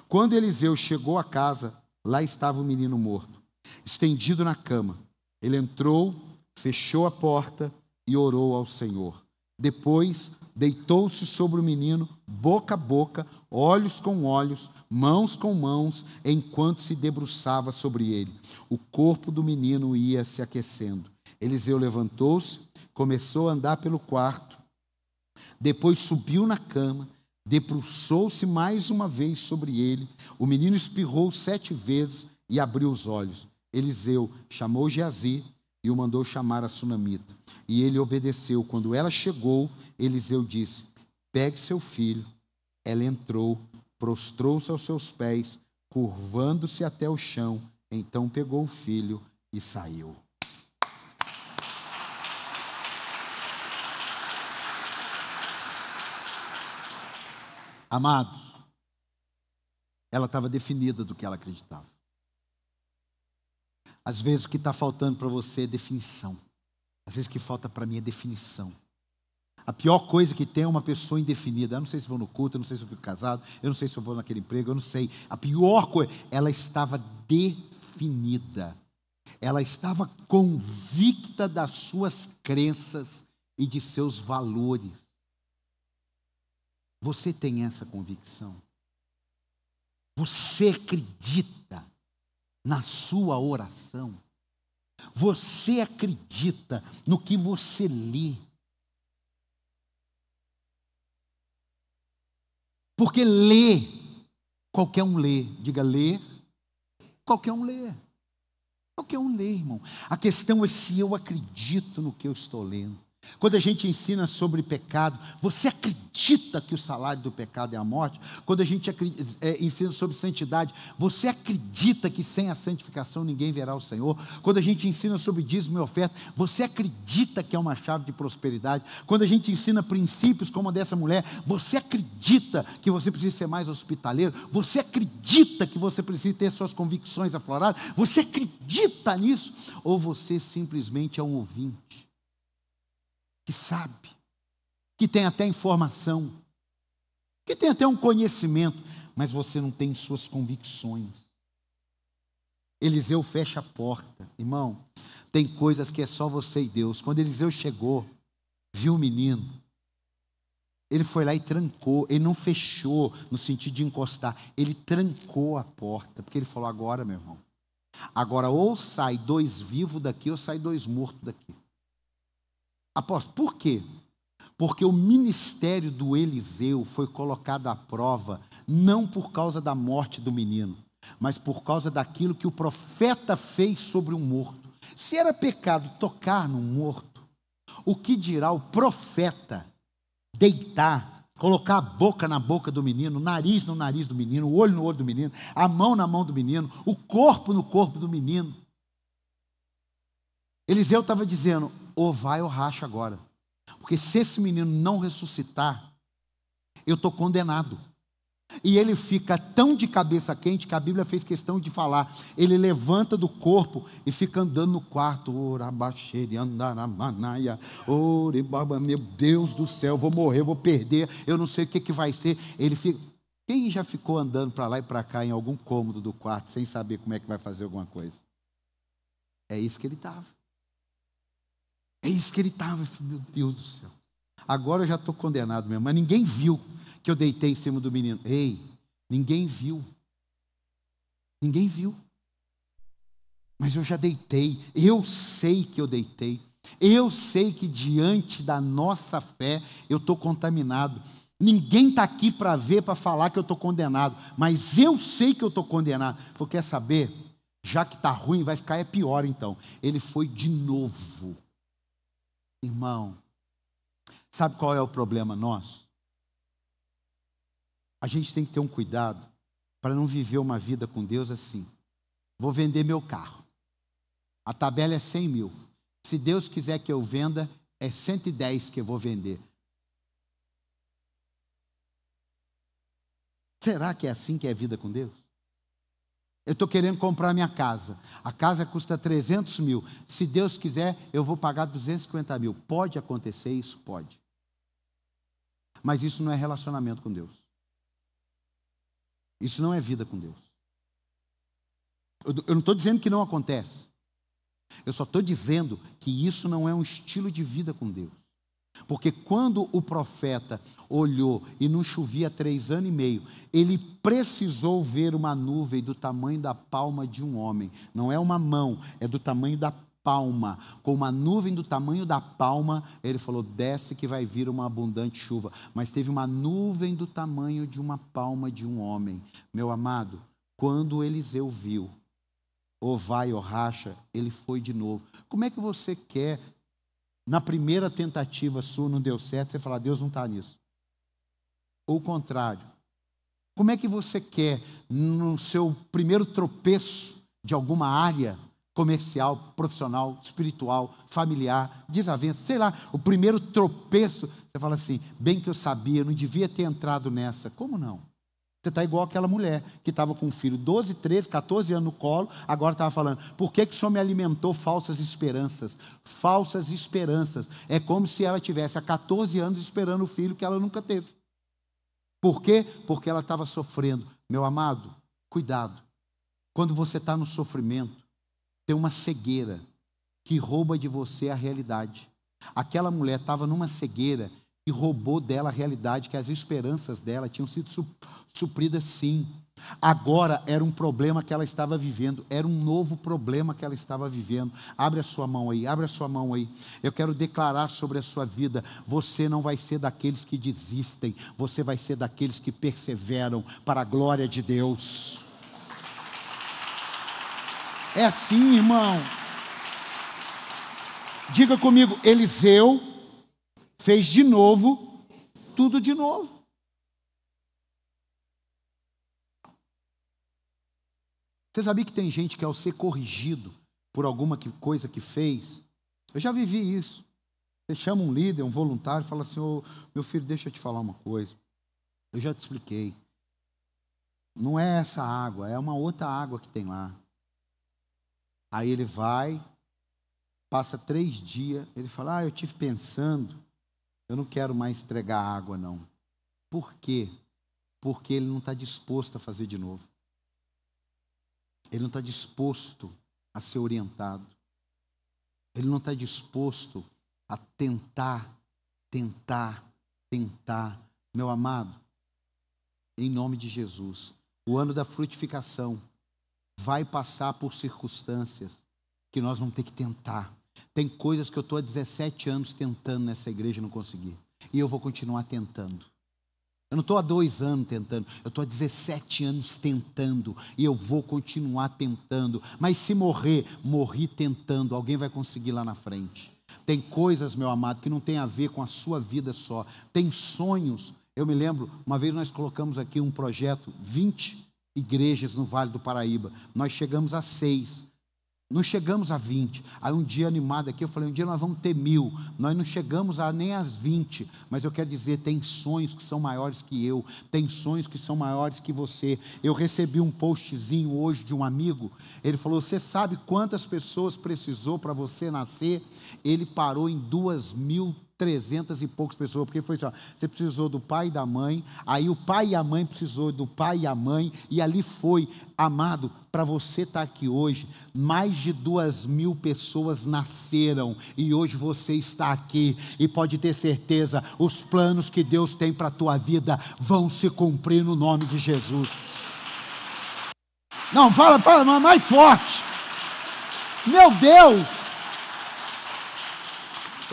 Quando Eliseu chegou à casa, lá estava o menino morto, estendido na cama. Ele entrou, fechou a porta e orou ao Senhor. Depois deitou-se sobre o menino, boca a boca, olhos com olhos, mãos com mãos, enquanto se debruçava sobre ele. O corpo do menino ia se aquecendo. Eliseu levantou-se, começou a andar pelo quarto, depois subiu na cama, debruçou-se mais uma vez sobre ele. O menino espirrou 7 vezes e abriu os olhos. Eliseu chamou Geazi e o mandou chamar a sunamita. E ele obedeceu. Quando ela chegou, Eliseu disse: pegue seu filho. Ela entrou, prostrou-se aos seus pés, curvando-se até o chão. Então pegou o filho e saiu. Amados, ela estava definida do que ela acreditava. Às vezes o que está faltando para você é definição. Às vezes o que falta para mim é definição. A pior coisa que tem é uma pessoa indefinida. Eu não sei se vou no culto, eu não sei se eu fico casado, eu não sei se eu vou naquele emprego, eu não sei. A pior coisa, ela estava definida. Ela estava convicta das suas crenças e de seus valores. Você tem essa convicção? Você acredita na sua oração? Você acredita no que você lê? Porque ler, qualquer um lê. Diga, ler, qualquer um lê. Qualquer um lê, irmão. A questão é se eu acredito no que eu estou lendo. Quando a gente ensina sobre pecado, você acredita que o salário do pecado é a morte? Quando a gente ensina sobre santidade, você acredita que sem a santificação ninguém verá o Senhor? Quando a gente ensina sobre dízimo e oferta, você acredita que é uma chave de prosperidade? Quando a gente ensina princípios como a dessa mulher, você acredita que você precisa ser mais hospitaleiro? Você acredita que você precisa ter suas convicções afloradas? Você acredita nisso? Ou você simplesmente é um ouvinte? Que sabe, que tem até informação, que tem até um conhecimento, mas você não tem suas convicções. Eliseu fecha a porta. Irmão, tem coisas que é só você e Deus. Quando Eliseu chegou, viu o menino, ele foi lá e trancou. Ele não fechou no sentido de encostar, ele trancou a porta, porque ele falou: agora, meu irmão, agora ou sai 2 vivos daqui ou sai 2 mortos daqui. Apóstolo, por quê? Porque o ministério do Eliseu foi colocado à prova, não por causa da morte do menino, mas por causa daquilo que o profeta fez sobre um morto. Se era pecado tocar num morto, o que dirá o profeta deitar, colocar a boca na boca do menino, o nariz no nariz do menino, o olho no olho do menino, a mão na mão do menino, o corpo no corpo do menino? Eliseu estava dizendo: ou vai ou racha agora. Porque se esse menino não ressuscitar, eu estou condenado. E ele fica tão de cabeça quente que a Bíblia fez questão de falar. Ele levanta do corpo e fica andando no quarto. Meu Deus do céu, vou morrer, vou perder, eu não sei o que vai ser. Ele fica. Quem já ficou andando para lá e para cá em algum cômodo do quarto sem saber como é que vai fazer alguma coisa? É isso que ele estava. É isso que ele estava. Meu Deus do céu. Agora eu já estou condenado mesmo, mas ninguém viu que eu deitei em cima do menino. Ei, ninguém viu. Ninguém viu. Mas eu já deitei. Eu sei que eu deitei. Eu sei que diante da nossa fé eu estou contaminado. Ninguém está aqui para ver, para falar que eu estou condenado. Mas eu sei que eu estou condenado. Porque quer saber? Já que está ruim, vai ficar pior então. Ele foi de novo. Irmão, sabe qual é o problema nosso? A gente tem que ter um cuidado para não viver uma vida com Deus assim. Vou vender meu carro. A tabela é 100 mil. Se Deus quiser que eu venda, é 110 que eu vou vender. Será que é assim que é a vida com Deus? Eu estou querendo comprar minha casa. A casa custa 300 mil. Se Deus quiser, eu vou pagar 250 mil. Pode acontecer isso? Pode. Mas isso não é relacionamento com Deus. Isso não é vida com Deus. Eu não estou dizendo que não acontece. Eu só estou dizendo que isso não é um estilo de vida com Deus. Porque quando o profeta olhou e não chovia 3 anos e meio, ele precisou ver uma nuvem do tamanho da palma de um homem. Não é uma mão, é do tamanho da palma. Com uma nuvem do tamanho da palma, ele falou, desce que vai vir uma abundante chuva. Mas teve uma nuvem do tamanho de uma palma de um homem. Meu amado, quando Eliseu viu, ou vai ou racha, ele foi de novo. Como é que você quer, na primeira tentativa sua não deu certo, você falar, Deus não está nisso? Ou o contrário. Como é que você quer, no seu primeiro tropeço de alguma área, comercial, profissional, espiritual, familiar, desavença, sei lá, o primeiro tropeço, você fala assim, bem que eu sabia, eu não devia ter entrado nessa. Como não? Você está igual aquela mulher que estava com um filho 12, 13, 14 anos no colo, agora estava falando, por que o Senhor me alimentou falsas esperanças? Falsas esperanças. É como se ela tivesse há 14 anos esperando o filho que ela nunca teve. Por quê? Porque ela estava sofrendo. Meu amado, cuidado. Quando você está no sofrimento, tem uma cegueira que rouba de você a realidade. Aquela mulher estava numa cegueira que roubou dela a realidade, que as esperanças dela tinham sido supridas sim. Agora era um problema que ela estava vivendo, era um novo problema que ela estava vivendo. Abre a sua mão aí, abre a sua mão aí. Eu quero declarar sobre a sua vida, você não vai ser daqueles que desistem, você vai ser daqueles que perseveram para a glória de Deus. É assim, irmão. Diga comigo, Eliseu fez de novo, tudo de novo. Você sabia que tem gente que ao ser corrigido por alguma coisa que fez, eu já vivi isso. Você chama um líder, um voluntário, e fala assim, ô, meu filho, deixa eu te falar uma coisa. Eu já te expliquei. Não é essa água, é uma outra água que tem lá. Aí ele vai, passa 3 dias, ele fala, eu estive pensando, eu não quero mais entregar água não. Por quê? Porque ele não está disposto a fazer de novo. Ele não está disposto a ser orientado. Ele não está disposto a tentar. Meu amado, em nome de Jesus, o ano da frutificação vai passar por circunstâncias que nós vamos ter que tentar. Tem coisas que eu estou há 17 anos tentando nessa igreja e não consegui. E eu vou continuar tentando. Eu não estou há 2 anos tentando, eu estou há 17 anos tentando, e eu vou continuar tentando, mas se morri tentando, alguém vai conseguir lá na frente. Tem coisas, meu amado, que não tem a ver com a sua vida só, tem sonhos. Eu me lembro, uma vez nós colocamos aqui um projeto, 20 igrejas no Vale do Paraíba, nós chegamos a 6, não chegamos a 20. Aí um dia animado aqui, eu falei, um dia nós vamos ter 1000. Nós não chegamos nem às 20. Mas eu quero dizer, tem sonhos que são maiores que eu. Tem sonhos que são maiores que você. Eu recebi um postzinho hoje de um amigo. Ele falou, você sabe quantas pessoas precisou para você nascer? Ele parou em 2.300 e poucas pessoas, porque foi assim, ó, você precisou do pai e da mãe, aí o pai e a mãe precisou do pai e a mãe, e ali foi, amado, para você estar aqui hoje, mais de 2.000 pessoas nasceram, e hoje você está aqui, e pode ter certeza, os planos que Deus tem para a tua vida, vão se cumprir no nome de Jesus. Não, fala mais forte, meu Deus.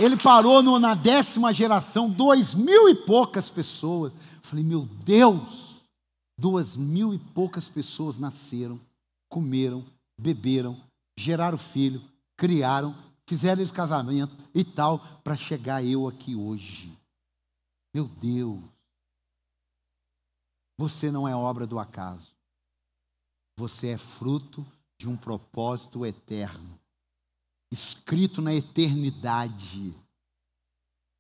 Ele parou na 10ª geração, 2.000 e poucas pessoas. Falei, meu Deus, 2.000 e poucas pessoas nasceram, comeram, beberam, geraram filho, criaram, fizeram esse casamento e tal, para chegar eu aqui hoje. Meu Deus, você não é obra do acaso. Você é fruto de um propósito eterno, escrito na eternidade,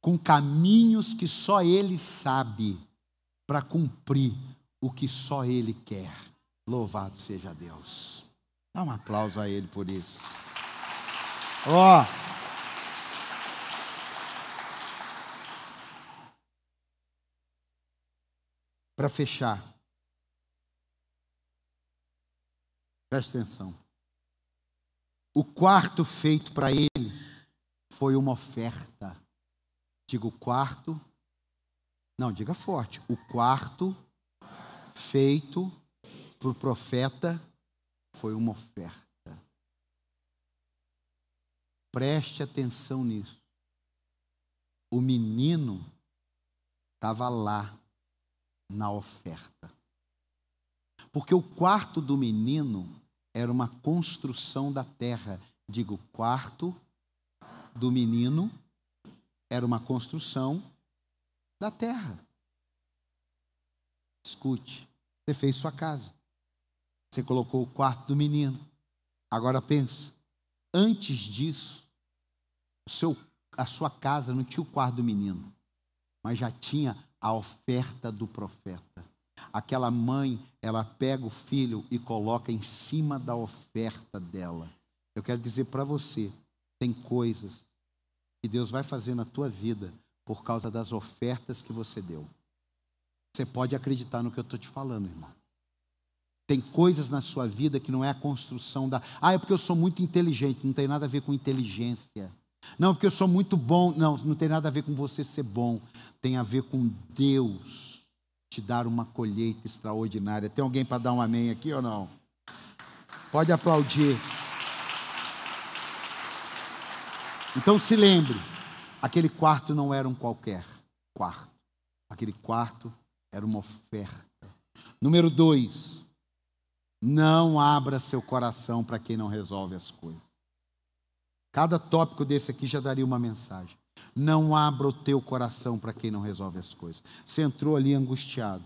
com caminhos que só Ele sabe, para cumprir o que só Ele quer. Louvado seja Deus. Dá um aplauso a Ele por isso. Ó. Para fechar, preste atenção. O quarto feito para ele foi uma oferta. Diga o quarto. Não, diga forte. O quarto feito para o profeta foi uma oferta. Preste atenção nisso. O menino estava lá na oferta. Porque o quarto do menino era uma construção da terra. Digo, o quarto do menino era uma construção da terra. Escute, você fez sua casa. Você colocou o quarto do menino. Agora pensa, antes disso, a sua casa não tinha o quarto do menino, mas já tinha a oferta do profeta. Aquela mãe, ela pega o filho e coloca em cima da oferta dela. Eu quero dizer para você, tem coisas que Deus vai fazer na tua vida por causa das ofertas que você deu. Você pode acreditar no que eu estou te falando, irmão. Tem coisas na sua vida que não é a construção da... é porque eu sou muito inteligente. Não tem nada a ver com inteligência. Não, porque eu sou muito bom. Não tem nada a ver com você ser bom. Tem a ver com Deus te dar uma colheita extraordinária. Tem alguém para dar um amém aqui ou não? Pode aplaudir. Então se lembre, aquele quarto não era um qualquer quarto. Aquele quarto era uma oferta. Número 2, não abra seu coração para quem não resolve as coisas. Cada tópico desse aqui já daria uma mensagem. Não abra o teu coração para quem não resolve as coisas. Você entrou ali angustiado.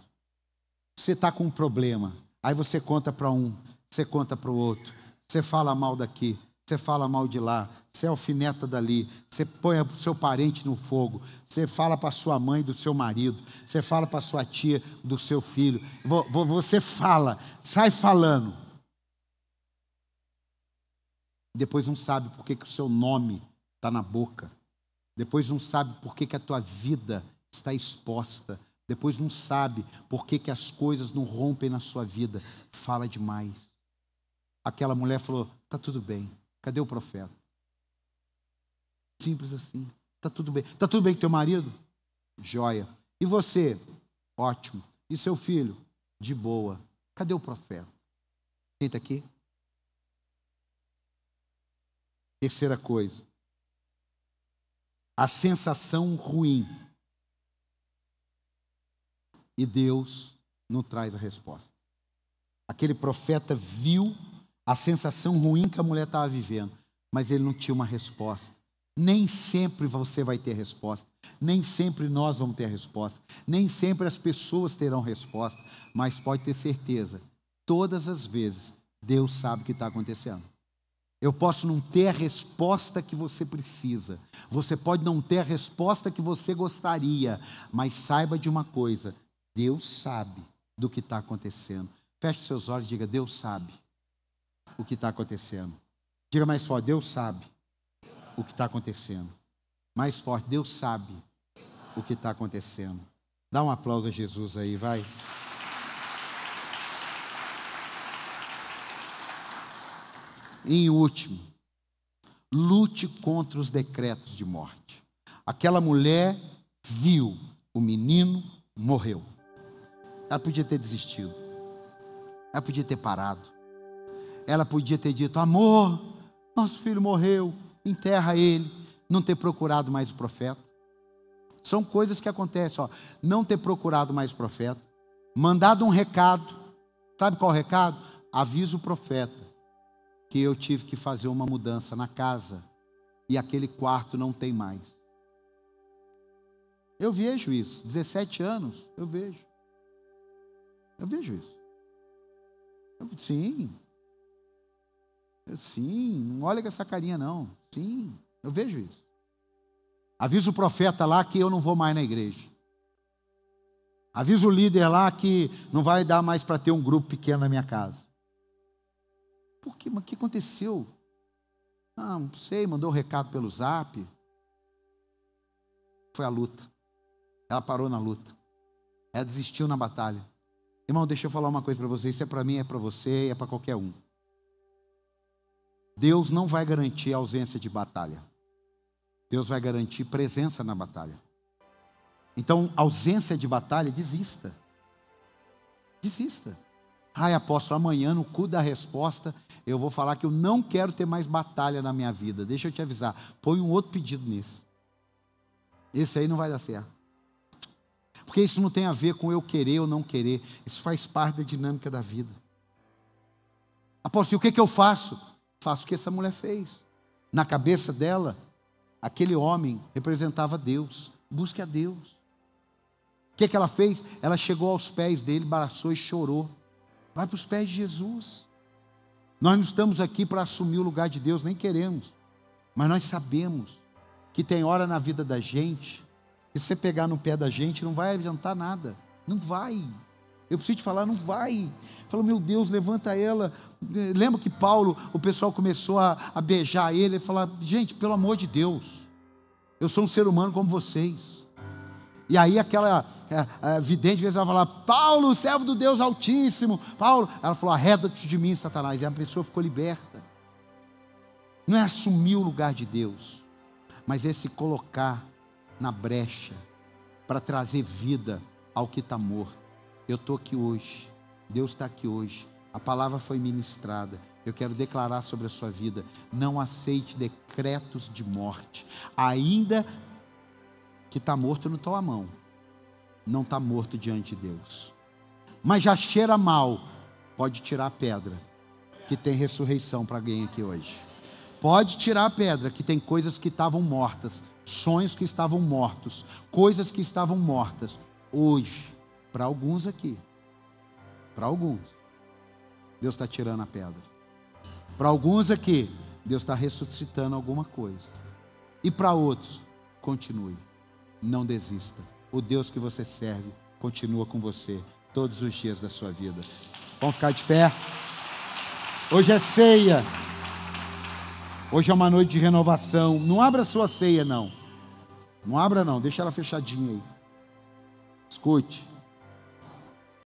Você está com um problema. Aí você conta para um, você conta para o outro. Você fala mal daqui, você fala mal de lá. Você alfineta dali. Você põe o seu parente no fogo. Você fala para sua mãe do seu marido. Você fala para sua tia do seu filho. Você fala, sai falando. Depois não sabe por que o seu nome está na boca. Depois não sabe por que a tua vida está exposta. Depois não sabe por que as coisas não rompem na sua vida. Fala demais. Aquela mulher falou, está tudo bem. Cadê o profeta? Simples assim. Está tudo bem. Está tudo bem com teu marido? Joia. E você? Ótimo. E seu filho? De boa. Cadê o profeta? Quem está aqui? Terceira coisa. A sensação ruim. E Deus não traz a resposta. Aquele profeta viu a sensação ruim que a mulher estava vivendo, mas ele não tinha uma resposta. Nem sempre você vai ter resposta. Nem sempre nós vamos ter a resposta. Nem sempre as pessoas terão resposta. Mas pode ter certeza, todas as vezes, Deus sabe o que está acontecendo. Eu posso não ter a resposta que você precisa. Você pode não ter a resposta que você gostaria. Mas saiba de uma coisa. Deus sabe do que está acontecendo. Feche seus olhos e diga: Deus sabe o que está acontecendo. Diga mais forte: Deus sabe o que está acontecendo. Mais forte: Deus sabe o que está acontecendo. Dá um aplauso a Jesus aí, vai. E em último, lute contra os decretos de morte. Aquela mulher viu o menino, morreu. Ela podia ter desistido. Ela podia ter parado. Ela podia ter dito: amor, nosso filho morreu, enterra ele. Não ter procurado mais o profeta. São coisas que acontecem, ó. Não ter procurado mais o profeta. Mandado um recado. Sabe qual é o recado? Avisa o profeta que eu tive que fazer uma mudança na casa e aquele quarto não tem mais. Eu vejo isso. 17 anos, eu vejo. Eu vejo isso. Sim. Não olha com essa carinha não. Sim, eu vejo isso. Avisa o profeta lá que eu não vou mais na igreja. Avisa o líder lá que não vai dar mais para ter um grupo pequeno na minha casa. Por quê? Mas o que aconteceu? Ah, não sei, mandou um recado pelo zap. Foi a luta. Ela parou na luta. Ela desistiu na batalha. Irmão, deixa eu falar uma coisa para você. Isso é para mim, é para você, é para qualquer um. Deus não vai garantir a ausência de batalha. Deus vai garantir presença na batalha. Então, ausência de batalha, desista. Desista. Ai, apóstolo, amanhã no culto da resposta, eu vou falar que eu não quero ter mais batalha na minha vida. Deixa eu te avisar, põe um outro pedido nisso. Esse aí não vai dar certo. Porque isso não tem a ver com eu querer ou não querer. Isso faz parte da dinâmica da vida. Apóstolo, e o que eu faço? Faço o que essa mulher fez. Na cabeça dela, aquele homem representava Deus. Busque a Deus. O que ela fez? Ela chegou aos pés dele, abraçou e chorou. Vai para os pés de Jesus. Nós não estamos aqui para assumir o lugar de Deus, nem queremos. Mas nós sabemos que tem hora na vida da gente, que se você pegar no pé da gente, não vai adiantar nada. Não vai. Eu preciso te falar, não vai. Fala, meu Deus, levanta ela. Lembra que Paulo, o pessoal começou a beijar ele. Ele falou, gente, pelo amor de Deus, eu sou um ser humano como vocês. E aí aquela vidente, às vezes ela falava, Paulo, servo do Deus Altíssimo. Paulo, ela falou, arreda-te de mim, Satanás. E a pessoa ficou liberta. Não é assumir o lugar de Deus, mas é se colocar na brecha para trazer vida ao que está morto. Eu estou aqui hoje, Deus está aqui hoje, a palavra foi ministrada. Eu quero declarar sobre a sua vida, não aceite decretos de morte, ainda que está morto na tua mão, não está morto diante de Deus, mas já cheira mal, pode tirar a pedra, que tem ressurreição para alguém aqui hoje. Pode tirar a pedra, que tem coisas que estavam mortas, sonhos que estavam mortos, coisas que estavam mortas. Hoje, para alguns aqui, para alguns, Deus está tirando a pedra. Para alguns aqui, Deus está ressuscitando alguma coisa. E para outros, continue, não desista. O Deus que você serve continua com você todos os dias da sua vida. Vamos ficar de pé? Hoje é ceia. Hoje é uma noite de renovação. Não abra a sua ceia, não. Não abra, não. Deixa ela fechadinha aí. Escute.